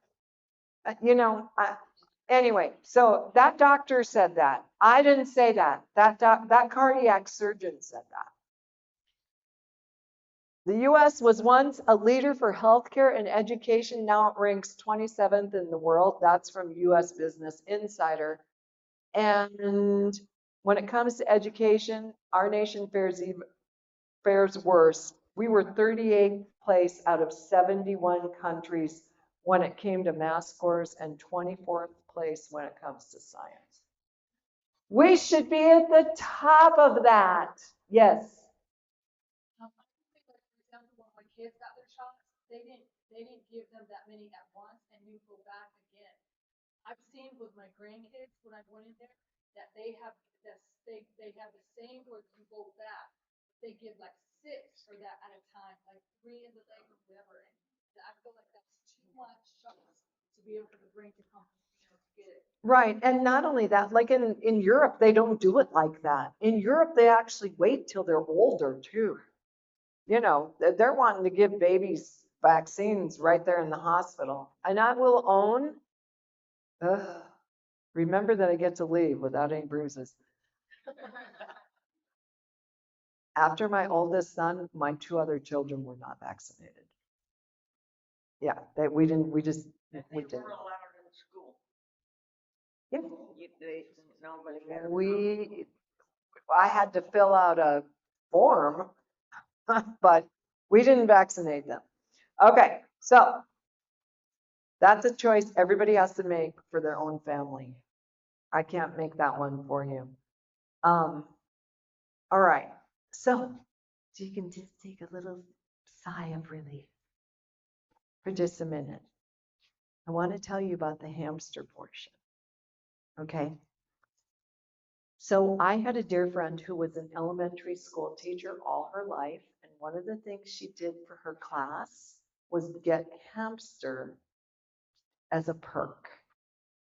Anyway, so that doctor said that. I didn't say that. That cardiac surgeon said that. The US was once a leader for healthcare and education. Now it ranks 27th in the world. That's from US Business Insider. And when it comes to education, our nation fares worse. We were 38th place out of 71 countries when it came to math scores and 24th place when it comes to science. We should be at the top of that. Yes. For example, when my kids got their shots, they didn't give them that many at once, and you go back again. I've seen with my grandkids when I went in there that they have the same where you go back. They give like 6 for that at a time, like 3 in the leg or whatever. And I feel like that's too much shots to be able for the brain to come, to get it. Right. And not only that, like in Europe, they don't do it like that. In Europe, they actually wait till they're older too. They're wanting to give babies vaccines right there in the hospital. And I will own, ugh, remember that I get to leave without any bruises. After my oldest son, my 2 other children were not vaccinated. Yeah, we didn't, we just, that we they didn't. were allowed in school? Yeah. Nobody. I had to fill out a form, but we didn't vaccinate them. Okay, so that's a choice everybody has to make for their own family. I can't make that one for you. All right, so you can just take a little sigh of relief for just a minute. I want to tell you about the hamster portion. Okay. So I had a dear friend who was an elementary school teacher all her life. And one of the things she did for her class was get hamster as a perk.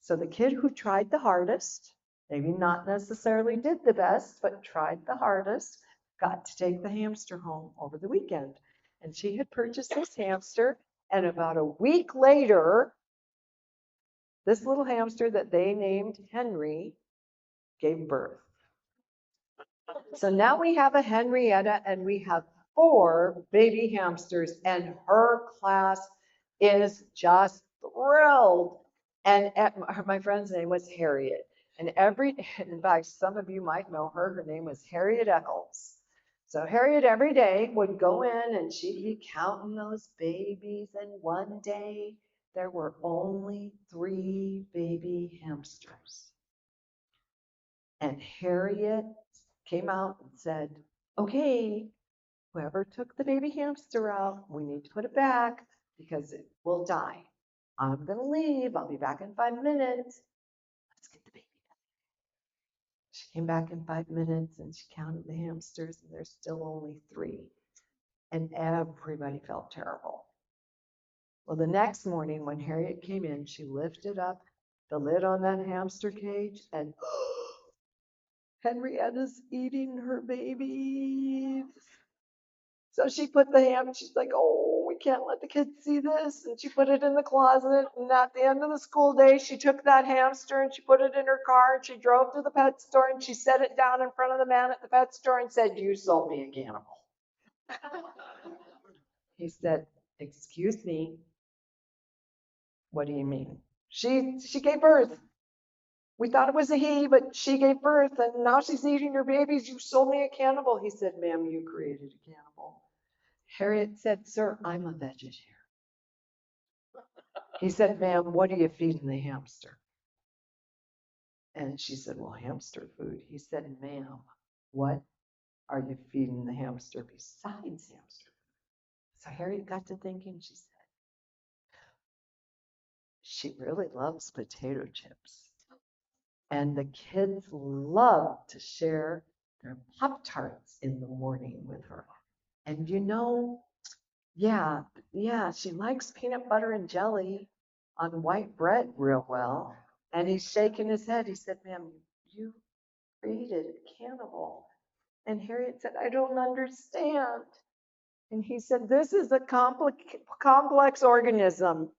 So the kid who tried the hardest, maybe not necessarily did the best, but tried the hardest, got to take the hamster home over the weekend. And she had purchased this hamster, and about a week later, this little hamster that they named Henry gave birth. So now we have a Henrietta and we have 4 baby hamsters, and her class is just thrilled. And my friend's name was Harriet. And in fact, some of you might know her. Her name was Harriet Eccles. So Harriet every day would go in and she'd be counting those babies. And one day there were only 3 baby hamsters. And Harriet came out and said, okay, whoever took the baby hamster out, we need to put it back because it will die. I'm going to leave. I'll be back in 5 minutes. Let's get the baby. She came back in 5 minutes and she counted the hamsters, and there's still only 3. And everybody felt terrible. Well, the next morning when Harriet came in, she lifted up the lid on that hamster cage, and Henrietta's eating her babies. So she put the ham, she's like, oh, we can't let the kids see this. And she put it in the closet. And at the end of the school day, she took that hamster and she put it in her car and she drove to the pet store and she set it down in front of the man at the pet store and said, you sold me a cannibal. He said, excuse me, what do you mean? She gave birth. We thought it was a he, but she gave birth and now she's eating her babies. You sold me a cannibal. He said, ma'am, you created a cannibal. Harriet said, sir, I'm a vegetarian. He said, ma'am, what are you feeding the hamster? And she said, well, hamster food. He said, ma'am, what are you feeding the hamster besides hamster food? So Harriet got to thinking, she said, she really loves potato chips. And the kids love to share their Pop-Tarts in the morning with her. And yeah, she likes peanut butter and jelly on white bread real well. And he's shaking his head. He said, ma'am, you created a cannibal. And Harriet said, I don't understand. And he said, this is a complex organism.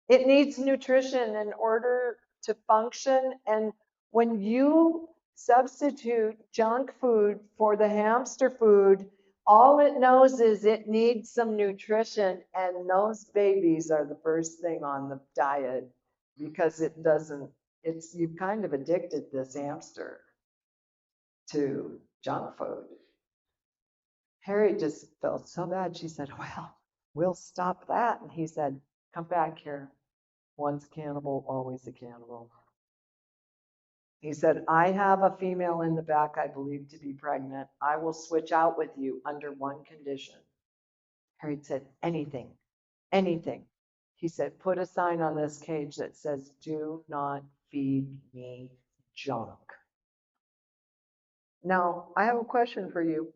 It needs nutrition in order to function. And when you substitute junk food for the hamster food, all it knows is it needs some nutrition. And those babies are the first thing on the diet because you've kind of addicted this hamster to junk food. Harriet just felt so bad. She said, well, we'll stop that. And he said, come back here. Once a cannibal, always a cannibal. He said, I have a female in the back I believe to be pregnant. I will switch out with you under one condition. Harriet said, anything, anything. He said, put a sign on this cage that says, do not feed me junk. Now, I have a question for you.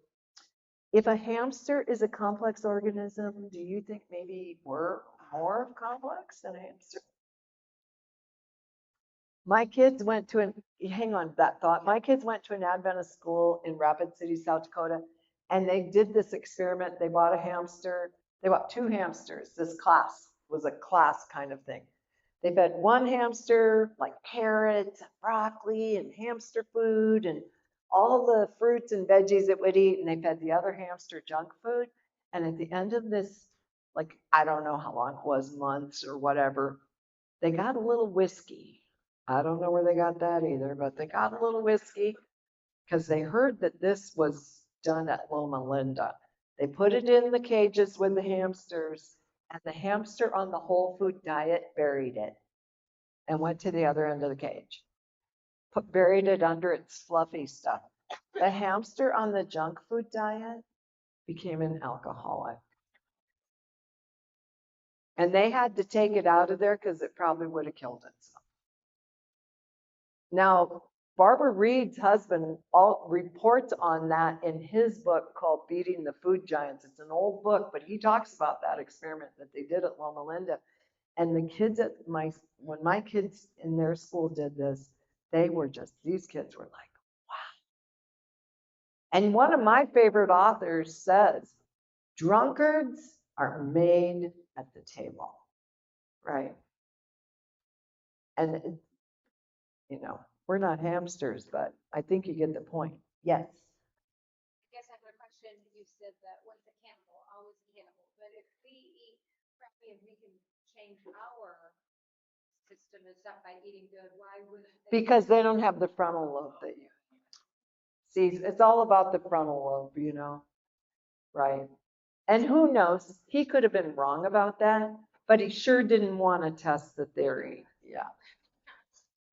If a hamster is a complex organism, do you think maybe we're more complex than a hamster? My kids went to hang on that thought. My kids went to an Adventist school in Rapid City, South Dakota, and they did this experiment. They bought a hamster. They bought 2 hamsters. This class was a class kind of thing. They fed one hamster like carrots, broccoli, and hamster food, and all the fruits and veggies it would eat. And they fed the other hamster junk food. And at the end of this, like, I don't know how long it was, months or whatever, they got a little whiskey. I don't know where they got that either, but they got a little whiskey because they heard that this was done at Loma Linda. They put it in the cages with the hamsters, and the hamster on the whole food diet buried it and went to the other end of the cage. Buried it under its fluffy stuff. The hamster on the junk food diet became an alcoholic. And they had to take it out of there because it probably would have killed itself. Now, Barbara Reed's husband all reports on that in his book called Beating the Food Giants. It's an old book, but he talks about that experiment that they did at Loma Linda. And the kids when my kids in their school did this, these kids were like, and one of my favorite authors says, drunkards are made at the table, right? And, we're not hamsters, but I think you get the point. Yes. I guess I have a question. You said that once a cannibal, always a cannibal. But if we eat crappy and we can change our system and stuff by eating good, why wouldn't they? Because they don't have the frontal lobe that you see. It's all about the frontal lobe, right? And who knows? He could have been wrong about that, but he sure didn't want to test the theory. Yeah.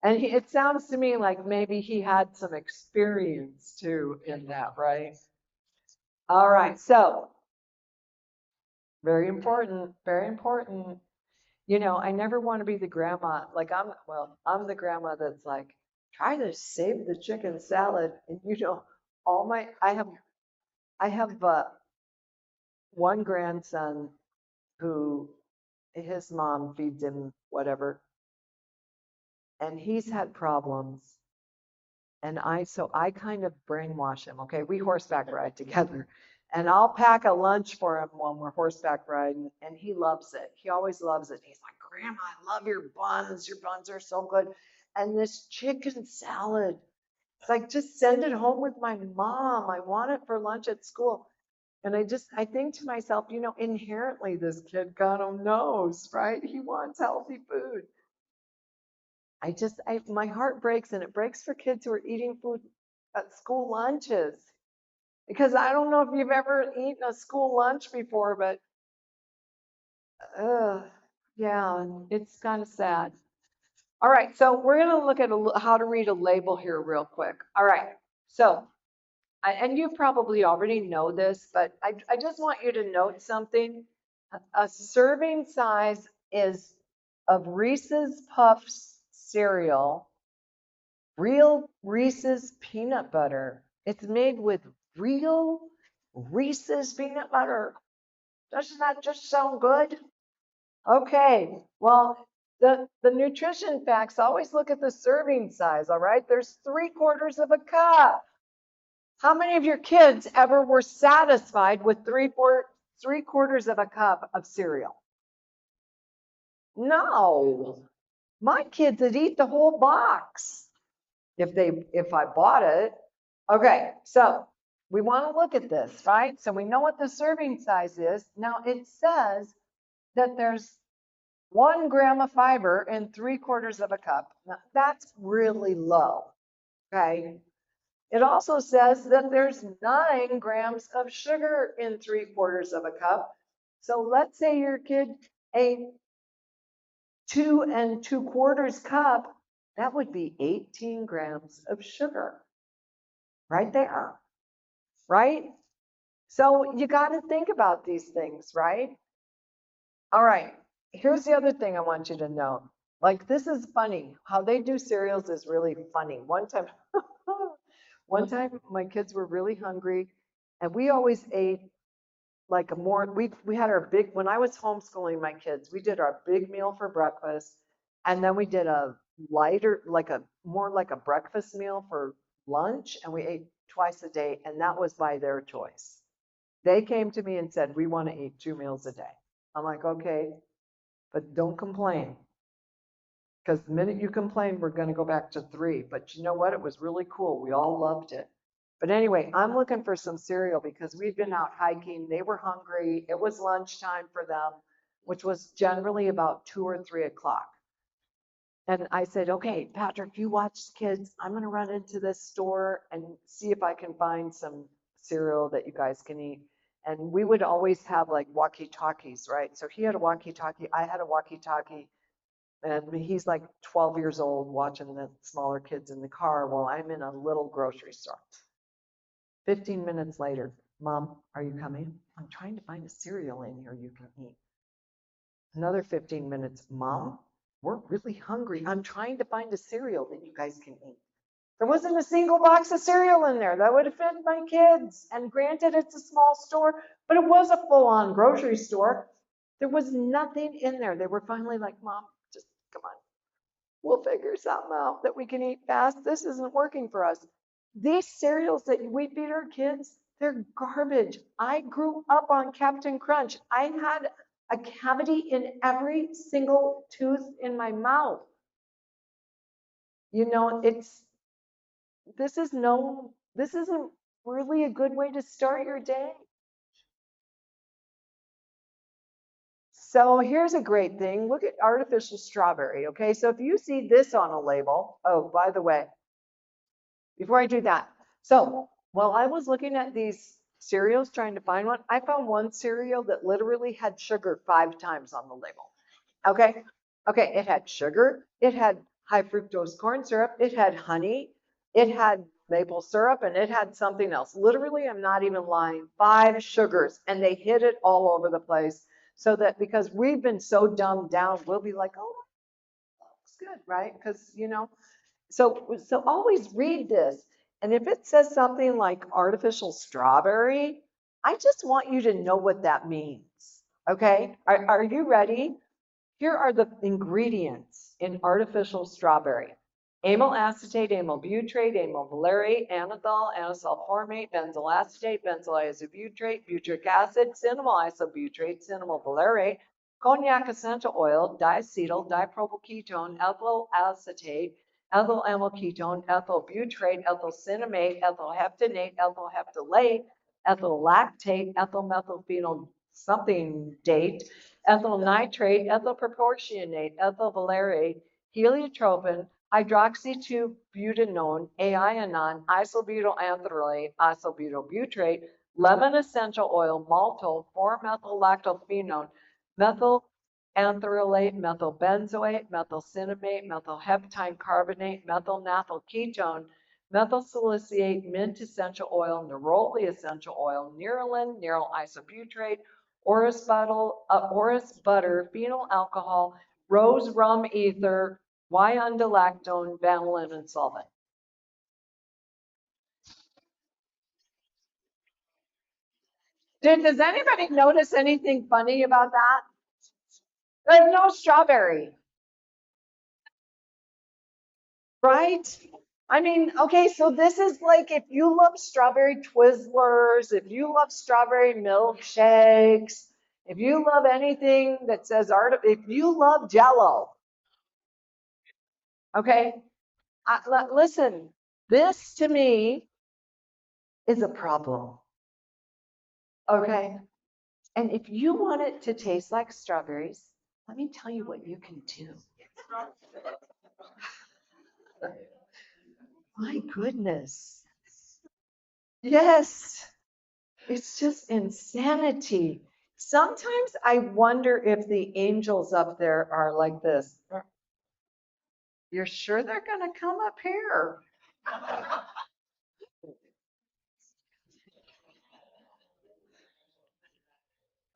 And it sounds to me like maybe he had some experience too in that, right? All right, so very important, very important. I never want to be the grandma. Like I'm the grandma that's like, try to save the chicken salad. And I have one grandson who his mom feeds him whatever, and he's had problems. And so I kind of brainwash him. Okay, we horseback ride together. And I'll pack a lunch for him when we're horseback riding, and he loves it. He always loves it. He's like, Grandma, I love your buns. Your buns are so good. And this chicken salad, it's like, just send it home with my mom. I want it for lunch at school. And I think to myself, inherently this kid, God knows, right? He wants healthy food. My heart breaks, and it breaks for kids who are eating food at school lunches. Because I don't know if you've ever eaten a school lunch before, but yeah, it's kind of sad. All right, so we're going to look at how to read a label here real quick. All right, so, and you probably already know this, but I just want you to note something. A serving size is of Reese's Puffs cereal, real Reese's peanut butter. It's made with real Reese's peanut butter. Doesn't that just sound good? Okay, well, the nutrition facts always look at the serving size, all right? There's 3/4 of a cup. How many of your kids ever were satisfied with 3/4 of a cup of cereal? No. My kids would eat the whole box if I bought it. Okay, so we want to look at this, right? So we know what the serving size is. Now it says that there's 1 gram of fiber in 3/4 of a cup. Now that's really low, okay? It also says that there's 9 grams of sugar in 3/4 of a cup. So let's say your kid ate 2 2/4 cup, that would be 18 grams of sugar right there, right? So you got to think about these things, right? All right, here's the other thing I want you to know. Like, this is funny. How they do cereals is really funny. One time my kids were really hungry, and we always ate like we had our big, when I was homeschooling my kids, we did our big meal for breakfast, and then we did a lighter, more like a breakfast meal for lunch, and we ate twice a day, and that was by their choice. They came to me and said, we want to eat 2 meals a day. I'm like, okay, but don't complain. Because the minute you complain, we're going to go back to 3. But you know what? It was really cool. We all loved it. But anyway, I'm looking for some cereal because we've been out hiking. They were hungry. It was lunchtime for them, which was generally about 2 or 3 o'clock. And I said, okay, Patrick, you watch the kids. I'm going to run into this store and see if I can find some cereal that you guys can eat. And we would always have like walkie-talkies, right? So he had a walkie-talkie. I had a walkie-talkie. And he's like 12 years old watching the smaller kids in the car while I'm in a little grocery store. 15 minutes later, Mom, are you coming? I'm trying to find a cereal in here you can eat. Another 15 minutes, Mom, we're really hungry. I'm trying to find a cereal that you guys can eat. There wasn't a single box of cereal in there that would have fed my kids. And granted, it's a small store, but it was a full-on grocery store. There was nothing in there. They were finally like, Mom, just come on. We'll figure something out that we can eat fast. This isn't working for us. These cereals that we feed our kids, they're garbage. I grew up on Captain Crunch. I had a cavity in every single tooth in my mouth. You know, this isn't really a good way to start your day. So here's a great thing. Look at artificial strawberry. Okay, so if you see this on a label, oh, by the way, before I do that, so while I was looking at these cereals trying to find one, I found one cereal that literally had sugar 5 times on the label. Okay. Okay. It had sugar. It had high fructose corn syrup. It had honey. It had maple syrup and it had something else. Literally, I'm not even lying, 5 sugars. And they hid it all over the place. So that because we've been so dumbed down, we'll be like, oh, looks good, right? Because, so always read this. And if it says something like artificial strawberry, I just want you to know what that means. Okay. Are you ready? Here are the ingredients in artificial strawberry. Amyl acetate, amyl butyrate, amyl valerate, anethol, anisole formate, benzyl acetate, benzyl isobutyric, butyric acid, cinnamyl isobutyric, cinnamyl valerate, cognac essential oil, diacetyl, dipropyl ketone, ethyl acetate, ethyl amyl ketone, ethyl butyrate, ethyl cinnamate, ethyl heptanate, ethyl heptalate, ethyl lactate, ethyl methylphenol something date, ethyl nitrate, ethyl proportionate, ethyl valerate, heliotropin, hydroxy-2-butanone, ainon, isobutyl anthrolate, isobutyl butyrate, lemon essential oil, maltol, 4-methyl-lactophenone, methyl anthrolate, methyl benzoate, methyl cinnamate, methyl heptine carbonate, methyl naphthol ketone, methyl salicylate, mint essential oil, neroli essential oil, nerolin, neryl isobutyric, orris butter, phenyl alcohol, rose rum ether, Y-undolactone, vanillin, and solvent. Does anybody notice anything funny about that? There's no strawberry, right? I mean, okay, so this is like if you love strawberry Twizzlers, if you love strawberry milkshakes, if you love anything that says art, if you love Jello, okay, listen, this to me is a problem. Okay. And if you want it to taste like strawberries, let me tell you what you can do. My goodness. Yes. It's just insanity. Sometimes I wonder if the angels up there are like this. You're sure they're going to come up here?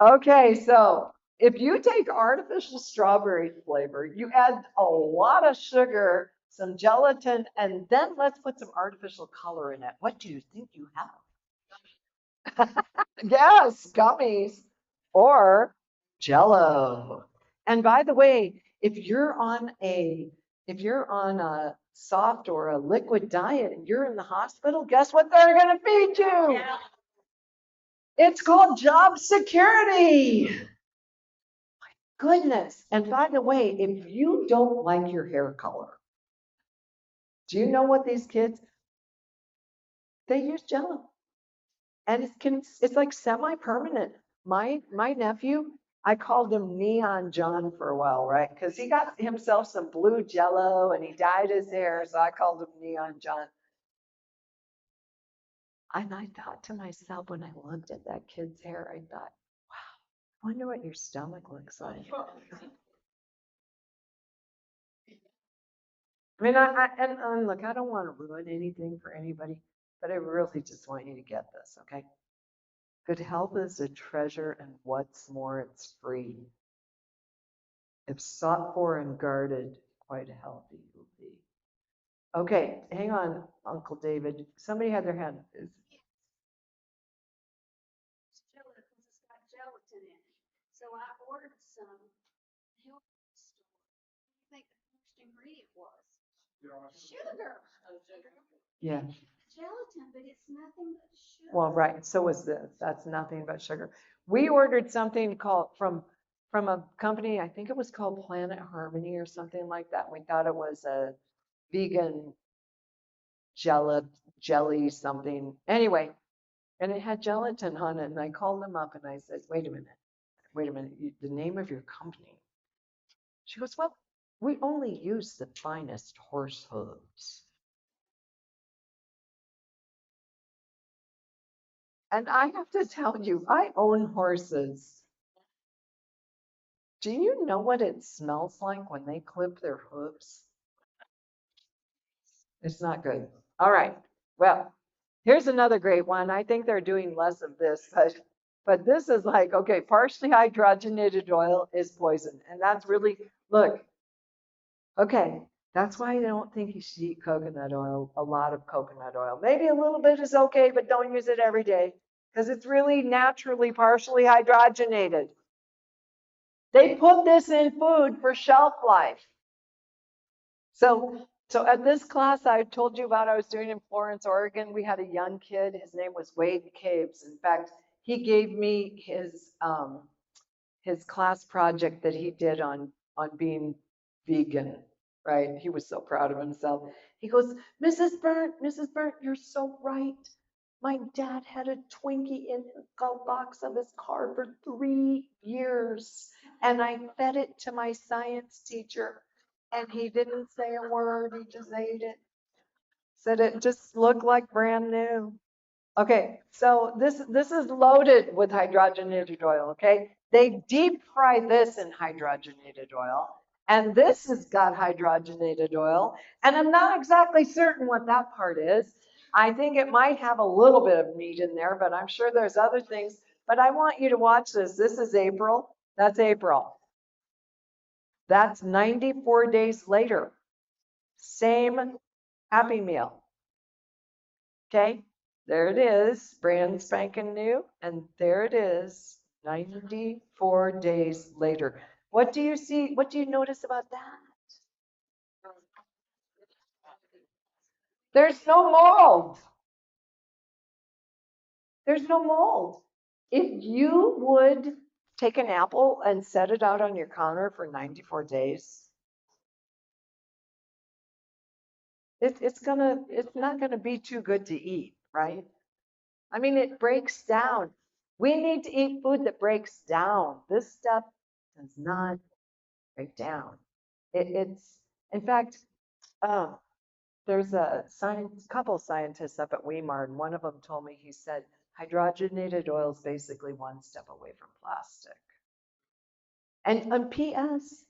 Okay, so if you take artificial strawberry flavor, you add a lot of sugar, some gelatin, and then let's put some artificial color in it. What do you think you have? Yes, gummies or Jello. And by the way, if you're on a soft or a liquid diet and you're in the hospital, guess what they're going to feed you? It's called job security. Goodness. And by the way, if you don't like your hair color, do you know what these kids, they use Jello. And it's like semi-permanent. My nephew, I called him Neon John for a while, right? Because he got himself some blue Jello and he dyed his hair, so I called him Neon John. And I thought to myself when I looked at that kid's hair, I thought, I wonder what your stomach looks like. I mean, and look, I don't want to ruin anything for anybody, but I really just want you to get this, okay? Good health is a treasure, and what's more, it's free. If sought for and guarded, quite healthy you'll be. Okay, hang on, Uncle David. Somebody had their hand. Gelatin, because it's got gelatin in it. So I ordered some health store. What do you think the first ingredient was? Sugar. Yeah. Gelatin, but it's nothing but sugar. Well, right. So was this. That's nothing but sugar. We ordered something called from a company, I think it was called Planet Harmony or something like that. We thought it was a vegan jelly something. Anyway, and it had gelatin on it. And I called them up and I said, wait a minute, the name of your company. She goes, well, we only use the finest horse hooves. And I have to tell you, I own horses. Do you know what it smells like when they clip their hooves? It's not good. All right. Well, here's another great one. I think they're doing less of this, but this is like, okay, partially hydrogenated oil is poison. And that's really, look, okay, that's why I don't think you should eat coconut oil, a lot of coconut oil. Maybe a little bit is okay, but don't use it every day because it's really naturally partially hydrogenated. They put this in food for shelf life. So at this class I told you about I was doing in Florence, Oregon, we had a young kid. His name was Wade Caves. In fact, he gave me his class project that he did on being vegan, right? He was so proud of himself. He goes, Mrs. Burnt, you're so right. My dad had a Twinkie in the glove box of his car for 3 years, and I fed it to my science teacher, and he didn't say a word. He just ate it. Said it just looked like brand new. Okay, so this is loaded with hydrogenated oil, okay? They deep fry this in hydrogenated oil, and this has got hydrogenated oil, and I'm not exactly certain what that part is. I think it might have a little bit of meat in there, but I'm sure there's other things. But I want you to watch this. This is April. That's April. That's 94 days later. Same Happy Meal. Okay, there it is, brand spanking new, and there it is, 94 days later. What do you see? What do you notice about that? There's no mold. There's no mold. If you would take an apple and set it out on your counter for 94 days, it's not gonna be too good to eat, right? I mean, it breaks down. We need to eat food that breaks down. This stuff does not break down. It's, in fact, um, there's a couple scientists up at Weimar, and one of them told me, he said, hydrogenated oil is basically one step away from plastic. And P.S.,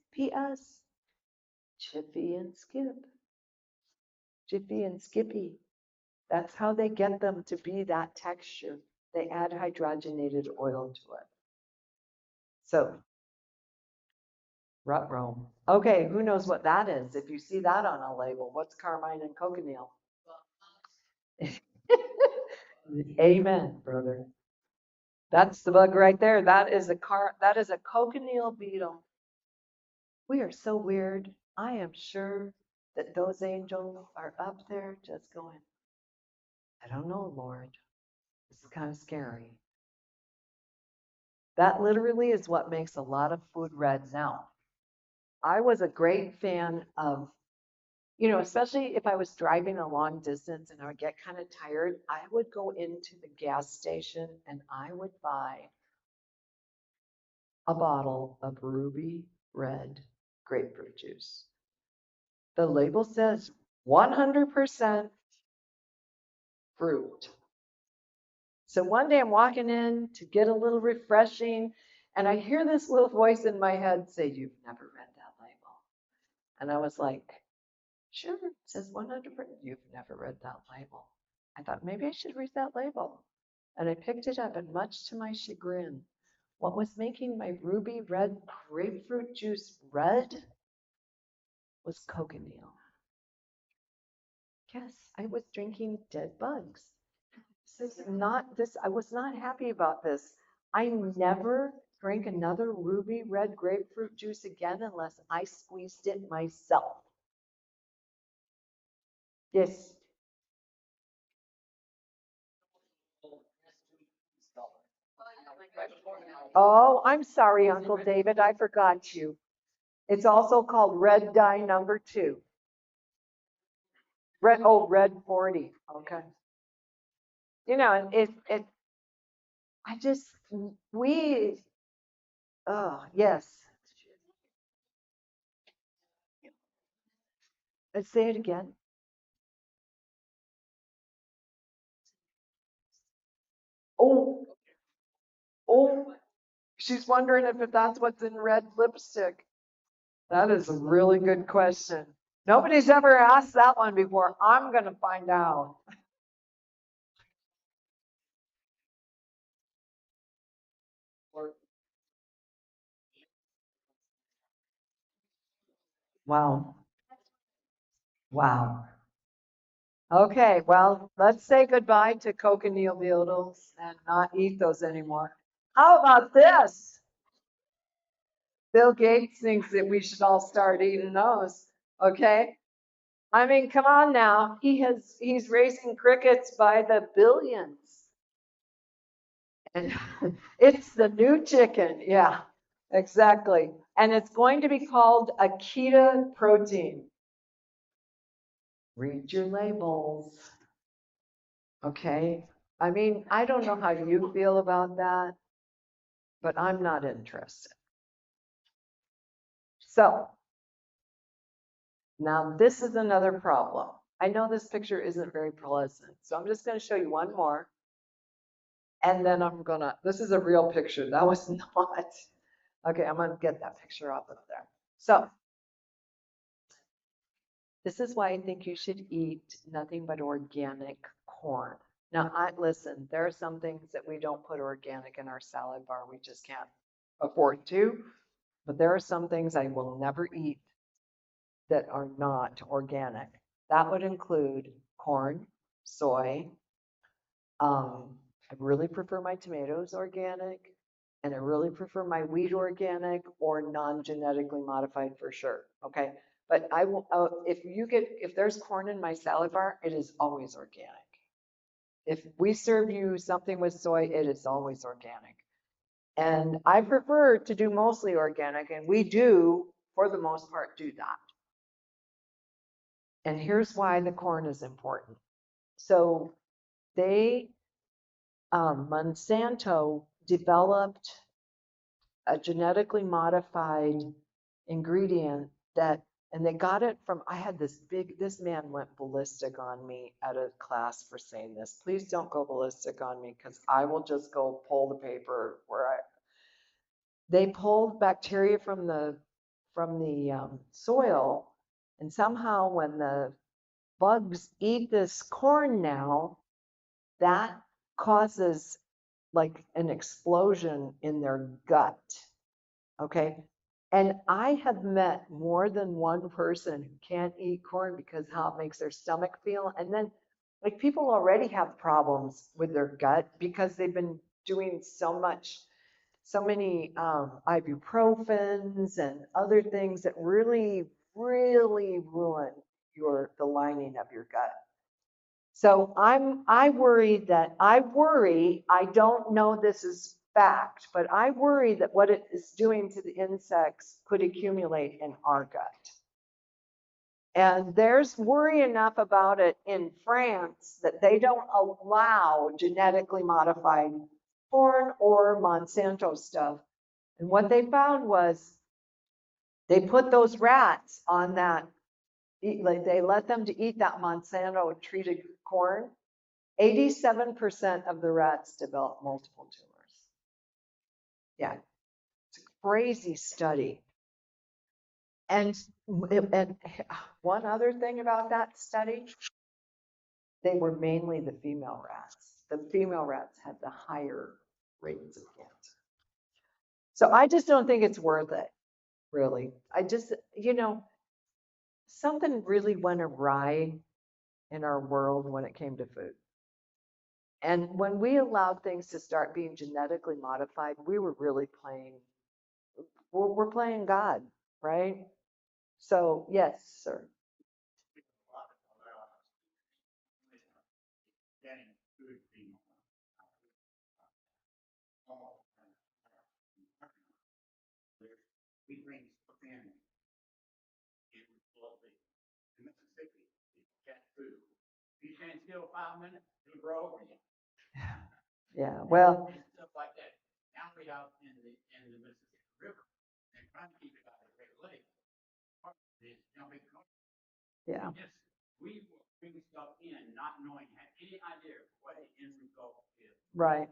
Chippy and Skip, Jiffy and Skippy. That's how they get them to be that texture. They add hydrogenated oil to it. So, rut roam. Okay, who knows what that is? If you see that on a label, what's carmine and cochineal? Amen, brother. That's the bug right there. That is a cochineal beetle. We are so weird. I am sure that those angels are up there just going, I don't know, Lord. This is kind of scary. That literally is what makes a lot of food red now. I was a great fan of, especially if I was driving a long distance and I would get kind of tired, I would go into the gas station and I would buy a bottle of ruby red grapefruit juice. The label says 100% fruit. So one day I'm walking in to get a little refreshing, and I hear this little voice in my head say, "You've never read that label." And I was like, "Sure, it says 100%. You've never read that label." I thought maybe I should read that label. And I picked it up, and much to my chagrin, what was making my ruby red grapefruit juice red was cochineal. Yes, I was drinking dead bugs. This is not this. I was not happy about this. I never drank another ruby red grapefruit juice again unless I squeezed it myself. Yes. Oh, I'm sorry, Uncle David. I forgot you. It's also called red dye number 2. Red 40. Okay. You know, and I just, we, oh, yes. Let's say it again. Oh, oh, she's wondering if that's what's in red lipstick. That is a really good question. Nobody's ever asked that one before. I'm going to find out. Wow. Wow. Okay, well, let's say goodbye to cochineal beetles and not eat those anymore. How about this? Bill Gates thinks that we should all start eating those. Okay? I mean, come on now. He's raising crickets by the billions. And it's the new chicken. Yeah, exactly. And it's going to be called Akita protein. Read your labels. Okay? I mean, I don't know how you feel about that, but I'm not interested. So, now this is another problem. I know this picture isn't very pleasant, so I'm just going to show you one more. And then this is a real picture. That was not. Okay, I'm going to get that picture off of there. So, this is why I think you should eat nothing but organic corn. Now, listen, there are some things that we don't put organic in our salad bar. We just can't afford to. But there are some things I will never eat that are not organic. That would include corn, soy. I really prefer my tomatoes organic, and I really prefer my wheat organic or non-genetically modified for sure. Okay, but I will. If there's corn in my salad bar, it is always organic. If we serve you something with soy, it is always organic. And I prefer to do mostly organic, and we do, for the most part, do that. And here's why the corn is important. So Monsanto developed a genetically modified ingredient and they got it from, this man went ballistic on me at a class for saying this. Please don't go ballistic on me because I will just go pull the paper they pulled bacteria from the soil, and somehow when the bugs eat this corn now, that causes like an explosion in their gut. Okay. And I have met more than one person who can't eat corn because how it makes their stomach feel. And then, like, people already have problems with their gut because they've been doing so many ibuprofens and other things that really, really ruin the lining of your gut. So I worry, I don't know this is fact, but I worry that what it is doing to the insects could accumulate in our gut. And there's worry enough about it in France that they don't allow genetically modified corn or Monsanto stuff. And what they found was they put those rats on that, like they let them to eat that Monsanto treated corn. 87% of the rats develop multiple tumors. Yeah, it's a crazy study. And one other thing about that study, they were mainly the female rats. The female rats had the higher rates of cancer. So I just don't think it's worth it, really. Something really went awry in our world when it came to food. And when we allowed things to start being genetically modified, we were really playing, we're playing God, right? So, yes, sir. Yeah, well, yeah, right.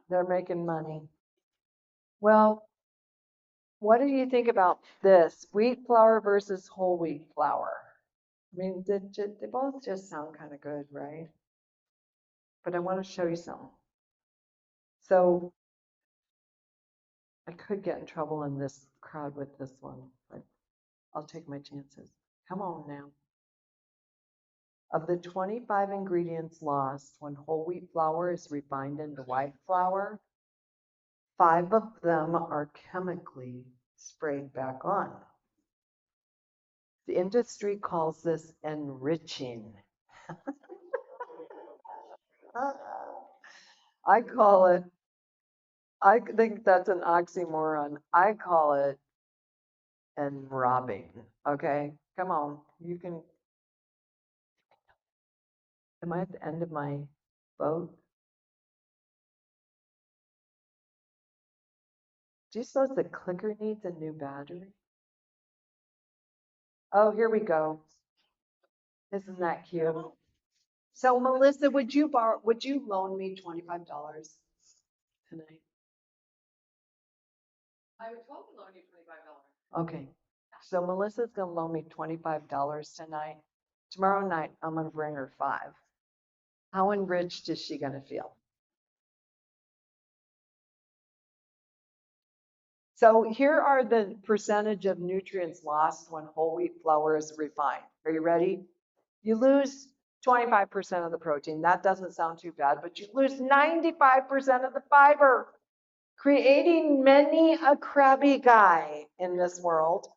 They're making money. Well, what do you think about this? Wheat flour versus whole wheat flour. I mean, they both just sound kind of good, right? But I want to show you something. So I could get in trouble in this crowd with this one, but I'll take my chances. Come on now. Of the 25 ingredients lost when whole wheat flour is refined into white flour, 5 of them are chemically sprayed back on. The industry calls this enriching. I call it, I think that's an oxymoron. I call it enrobbing. Okay, come on. You can, am I at the end of my boat? Do you suppose the clicker needs a new battery? Oh, here we go. Isn't that cute? So Melissa, would you loan me $25 tonight? I would totally loan you $25. Okay. So Melissa's gonna loan me $25 tonight. Tomorrow night, I'm gonna bring her 5. How enriched is she gonna feel? So here are the percentage of nutrients lost when whole wheat flour is refined. Are you ready? You lose 25% of the protein. That doesn't sound too bad, but you lose 95% of the fiber, creating many a crabby guy in this world.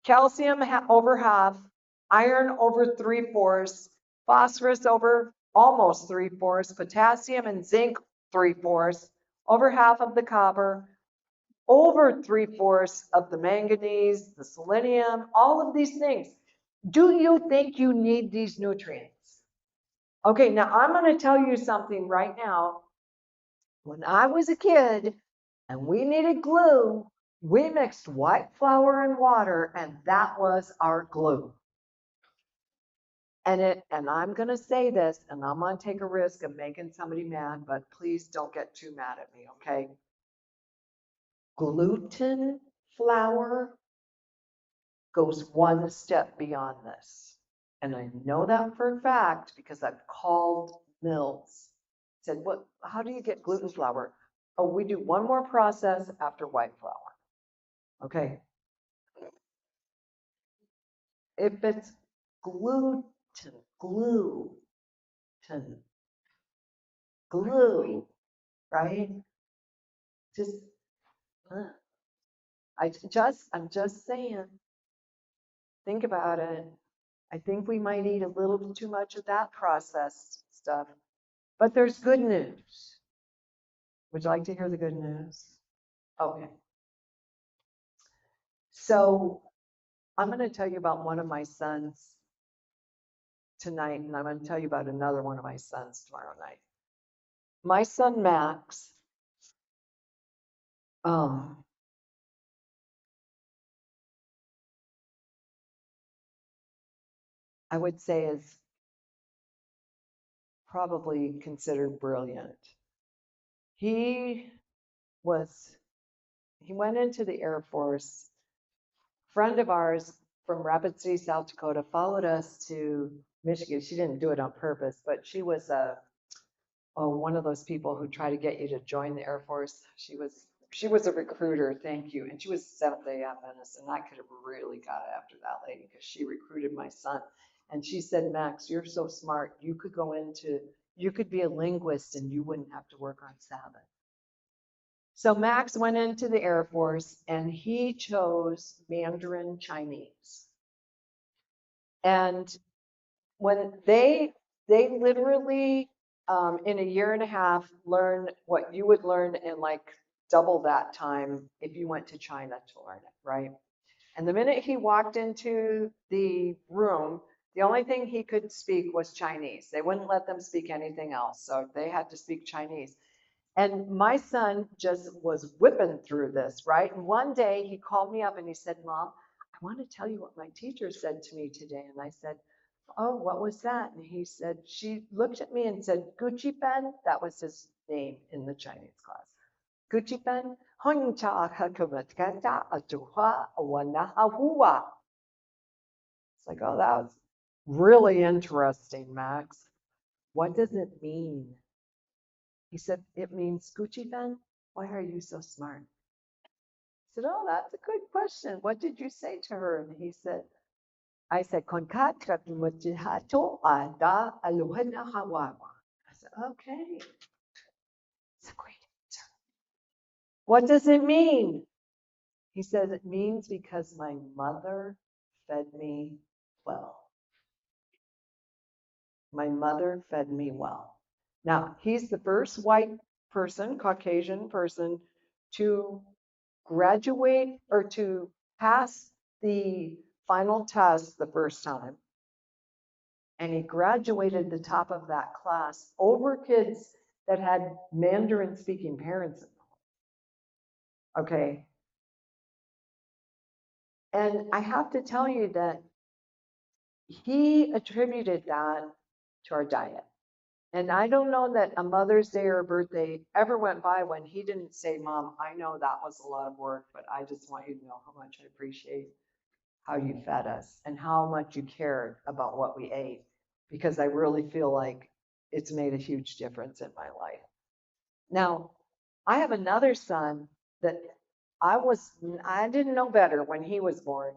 Calcium over half, iron over 3/4, phosphorus over almost 3/4, potassium and zinc 3/4, over half of the copper, over 3/4 of the manganese, the selenium, all of these things. Do you think you need these nutrients? Okay, now I'm going to tell you something right now. When I was a kid and we needed glue, we mixed white flour and water, and that was our glue. And I'm going to say this, and I'm going to take a risk of making somebody mad, but please don't get too mad at me, okay? Gluten flour goes one step beyond this. And I know that for a fact because I've called mills. Said, what, how do you get gluten flour? Oh, we do one more process after white flour. Okay. If it's gluten, gluten, glue, right? Just, I'm just saying, think about it. I think we might eat a little too much of that processed stuff, but there's good news. Would you like to hear the good news? Okay. So I'm going to tell you about one of my sons tonight, and I'm going to tell you about another one of my sons tomorrow night. My son Max, I would say is probably considered brilliant. He was, he went into the Air Force. A friend of ours from Rapid City, South Dakota, followed us to Michigan. She didn't do it on purpose, but she was one of those people who try to get you to join the Air Force. She was She was a recruiter, thank you. And she was Seventh-day Adventist, and I could have really got after that lady because she recruited my son. And she said, Max, you're so smart. You could be a linguist and you wouldn't have to work on Sabbath. So Max went into the Air Force and he chose Mandarin Chinese. And when they literally in a year and a half learn what you would learn in like double that time if you went to China to learn it, right? And the minute he walked into the room, the only thing he could speak was Chinese. They wouldn't let them speak anything else, so they had to speak Chinese. And my son just was whipping through this, right? And one day he called me up and he said, Mom, I want to tell you what my teacher said to me today. And I said, oh, what was that? And he said, she looked at me and said, Gucci Pen. That was his name in the Chinese class. Gucci Pen. It's like, oh, that was really interesting, Max. What does it mean? He said, it means Gucci Pen. Why are you so smart? I said, oh, that's a good question. What did you say to her? And he said, I said, "Konkatra mujihato ada aluhana hawawa." I said, okay. It's a great answer. What does it mean? He says, it means because my mother fed me well. My mother fed me well. Now, he's the first white person, Caucasian person, to graduate or to pass the final test the first time. And he graduated the top of that class over kids that had Mandarin speaking parents in them. Okay. And I have to tell you that he attributed that to our diet. And I don't know that a Mother's Day or a birthday ever went by when he didn't say, Mom, I know that was a lot of work, but I just want you to know how much I appreciate how you fed us and how much you cared about what we ate, because I really feel like it's made a huge difference in my life. Now, I have another son that I didn't know better when he was born.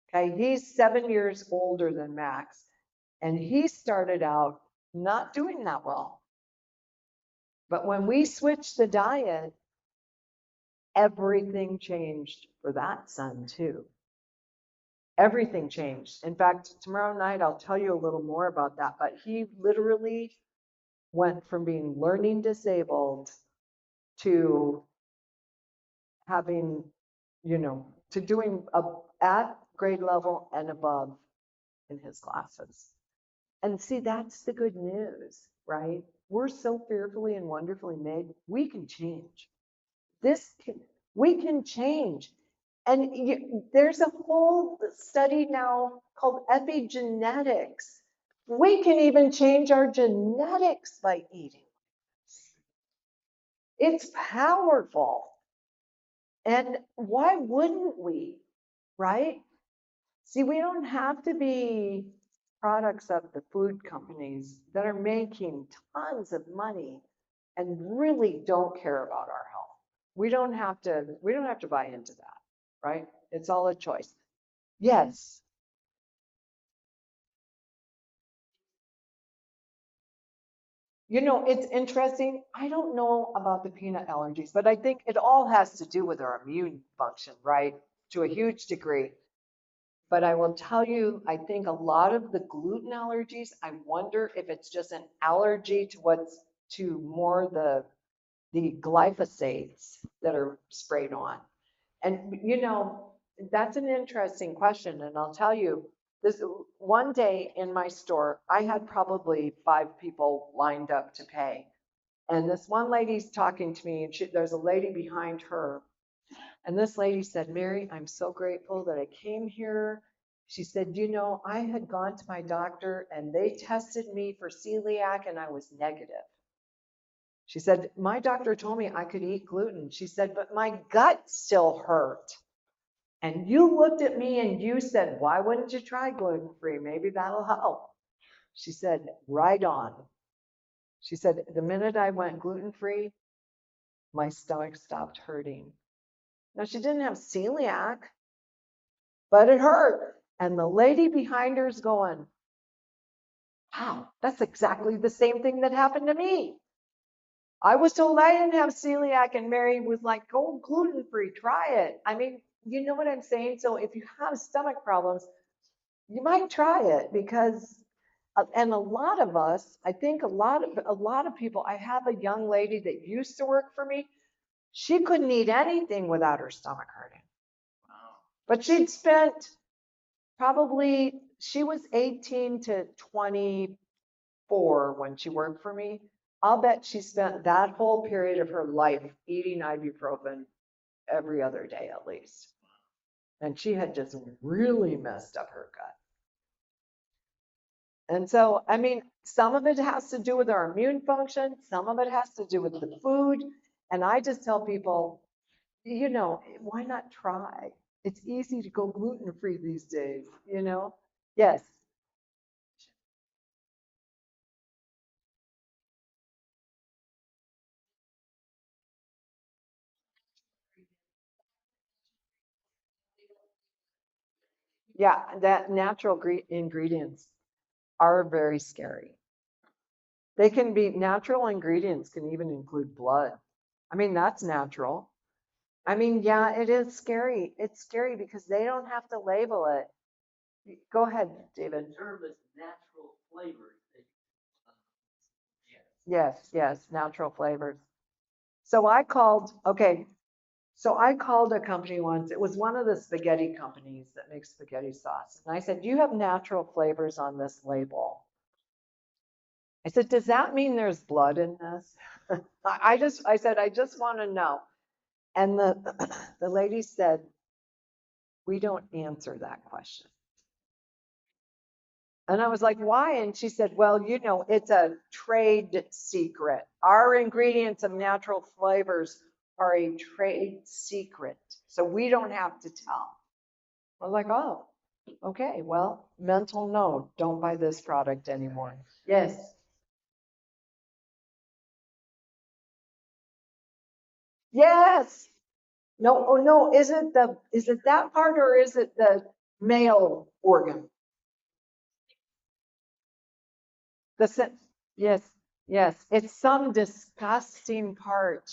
Okay, he's 7 years older than Max, and he started out not doing that well. But when we switched the diet, everything changed for that son too. Everything changed. In fact, tomorrow night I'll tell you a little more about that, but he literally went from being learning disabled to having, to doing at grade level and above in his classes. And see, that's the good news, right? We're so fearfully and wonderfully made. We can change. We can change. And there's a whole study now called epigenetics. We can even change our genetics by eating. It's powerful. And why wouldn't we, right? See, we don't have to be products of the food companies that are making tons of money and really don't care about our health. We don't have to buy into that, right? It's all a choice. Yes. It's interesting. I don't know about the peanut allergies, but I think it all has to do with our immune function, right? To a huge degree. But I will tell you, I think a lot of the gluten allergies, I wonder if it's just an allergy to more the glyphosates that are sprayed on. And that's an interesting question. And I'll tell you, this one day in my store, I had probably 5 people lined up to pay. And this one lady's talking to me, and there's a lady behind her. And this lady said, Mary, I'm so grateful that I came here. She said, I had gone to my doctor and they tested me for celiac and I was negative. She said, my doctor told me I could eat gluten. She said, but my gut still hurt. And you looked at me and you said, why wouldn't you try gluten-free? Maybe that'll help. She said, right on. She said, the minute I went gluten-free, my stomach stopped hurting. Now, she didn't have celiac, but it hurt. And the lady behind her is going, wow, that's exactly the same thing that happened to me. I was told I didn't have celiac, and Mary was like, go gluten free, try it. I mean, you know what I'm saying? So if you have stomach problems, you might try it because, and a lot of us, I think a lot of people, I have a young lady that used to work for me. She couldn't eat anything without her stomach hurting. But she'd spent probably, she was 18 to 24 when she worked for me. I'll bet she spent that whole period of her life eating ibuprofen every other day at least. And she had just really messed up her gut. And so, I mean, some of it has to do with our immune function, some of it has to do with the food. And I just tell people, why not try? It's easy to go gluten free these days, you know? Yes. Yeah, that natural ingredients are very scary. They can be natural ingredients, can even include blood. I mean, that's natural. I mean, yeah, it is scary. It's scary because they don't have to label it. Go ahead, David. Yes, yes, natural flavors. So I called, okay, so I called a company once. It was one of the spaghetti companies that makes spaghetti sauce. And I said, you have natural flavors on this label. I said, does that mean there's blood in this? I said, I just want to know. And the lady said, we don't answer that question. And I was like, why? And she said, well, it's a trade secret. Our ingredients of natural flavors are a trade secret. So we don't have to tell. I was like, oh, okay, well, mental note, don't buy this product anymore. Yes. Yes. No, oh no, is it that part or is it the male organ? Yes, yes, it's some disgusting part.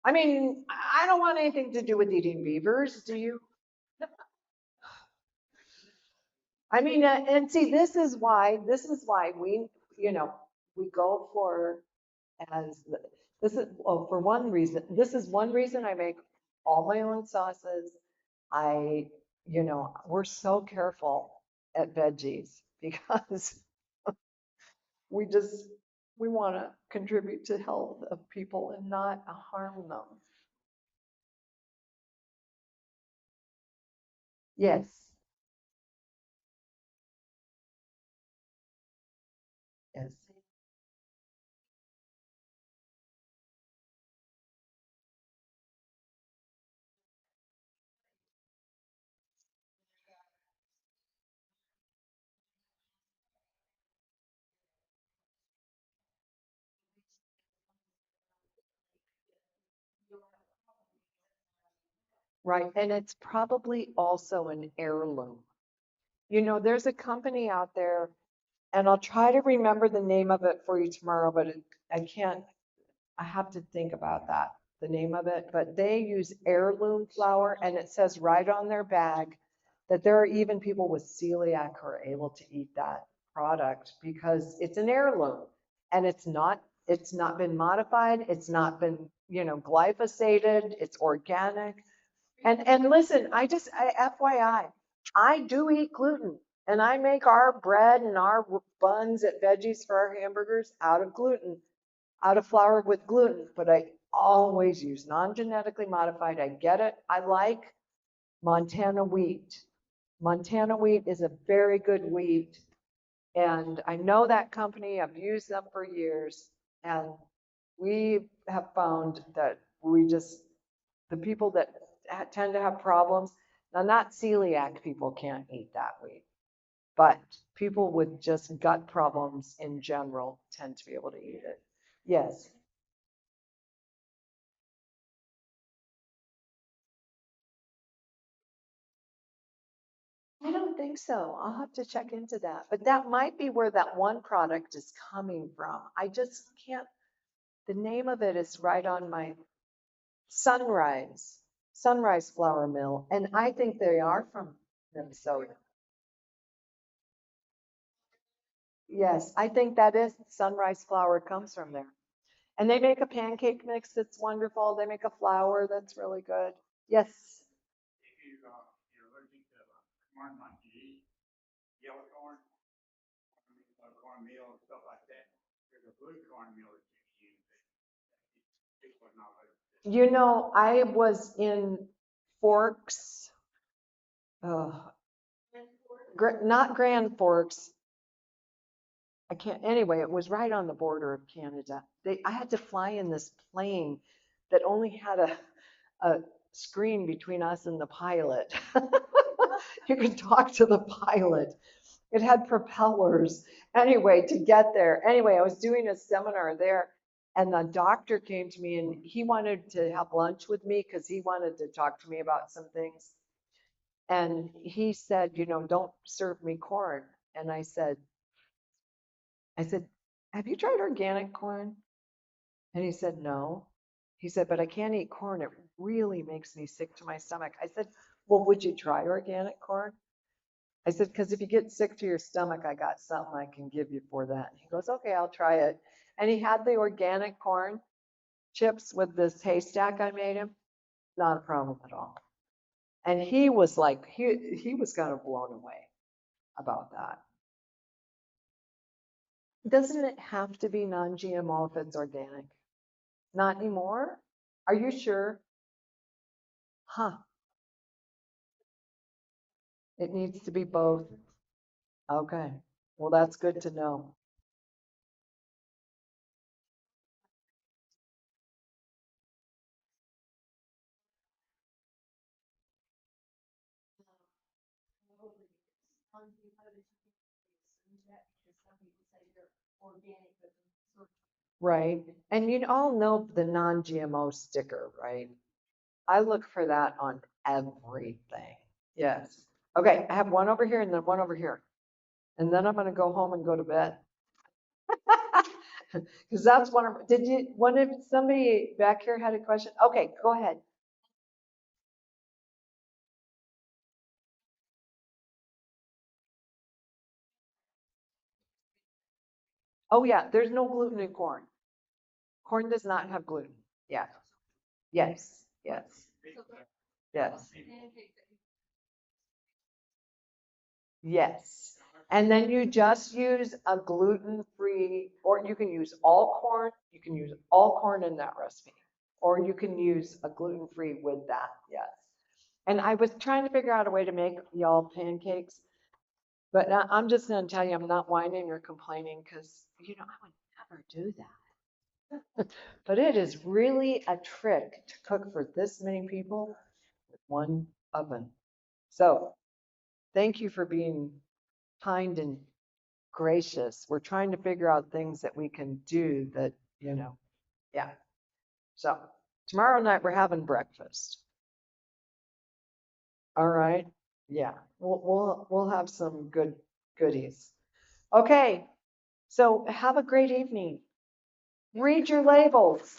I mean, I don't want anything to do with eating beavers, do you? I mean, and see, this is why we go for as this is well for one reason. This is one reason I make all my own sauces. I, we're so careful at veggies because we just we want to contribute to health of people and not harm them. Yes, yes. Right. And it's probably also an heirloom. There's a company out there, and I'll try to remember the name of it for you tomorrow, but I can't, I have to think about that, the name of it. But they use heirloom flour, and it says right on their bag that there are even people with celiac who are able to eat that product because it's an heirloom and it's not been modified, it's not been, glyphosated, it's organic. And listen, FYI, I do eat gluten and I make our bread and our buns at Veggies for our hamburgers out of gluten, out of flour with gluten, but I always use non-genetically modified. I get it. I like Montana wheat. Montana wheat is a very good wheat. And I know that company, I've used them for years. And we have found that the people that tend to have problems, now not celiac people can't eat that wheat, but people with just gut problems in general tend to be able to eat it. Yes. don't think so. I'll have to check into that. But that might be where that one product is coming from. I just can't, the name of it is right on my Sunrise Flour Mill. And I think they are from Minnesota. Yes, I think that is Sunrise Flour comes from there. And they make a pancake mix that's wonderful. They make a flour that's really good. Yes. If you're allergic to corn, like you eat yellow corn, cornmeal and stuff like that, there's a blue cornmeal that you can use that people are not allergic to. You know, I was in Forks, not Grand Forks. I can't, anyway, it was right on the border of Canada. I had to fly in this plane that only had a screen between us and the pilot. You could talk to the pilot. It had propellers. Anyway, to get there. Anyway, I was doing a seminar there, and the doctor came to me and he wanted to have lunch with me because he wanted to talk to me about some things. And he said, you know, don't serve me corn. And I said, have you tried organic corn? And he said, no. He said, but I can't eat corn. It really makes me sick to my stomach. I said, well, would you try organic corn? I said, because if you get sick to your stomach, I got something I can give you for that. He goes, okay, I'll try it. And he had the organic corn chips with this haystack I made him. Not a problem at all. And he was like, he was kind of blown away about that. Doesn't it have to be non-GMO if it's organic? Not anymore? Are you sure? Huh. It needs to be both. Okay. Well, that's good to know. Right. And you all know the non-GMO sticker, right? I look for that on everything. Yes. Okay, I have one over here and then one over here. And then I'm going to go home and go to bed. Because that's one of, somebody back here had a question? Okay, go ahead. Oh yeah, there's no gluten in corn. Corn does not have gluten. Yeah. Yes, yes, yes, yes. And then you just use a gluten-free, or you can use all corn. You can use all corn in that recipe. Or you can use a gluten-free with that, yes. And I was trying to figure out a way to make y'all pancakes, but I'm just gonna tell you, I'm not whining or complaining because, you know, I would never do that. But it is really a trick to cook for this many people with one oven. So thank you for being kind and gracious. We're trying to figure out things that we can do that, you know, yeah. So tomorrow night we're having breakfast. All right. Yeah. We'll have some good goodies. Okay. So have a great evening. Read your labels.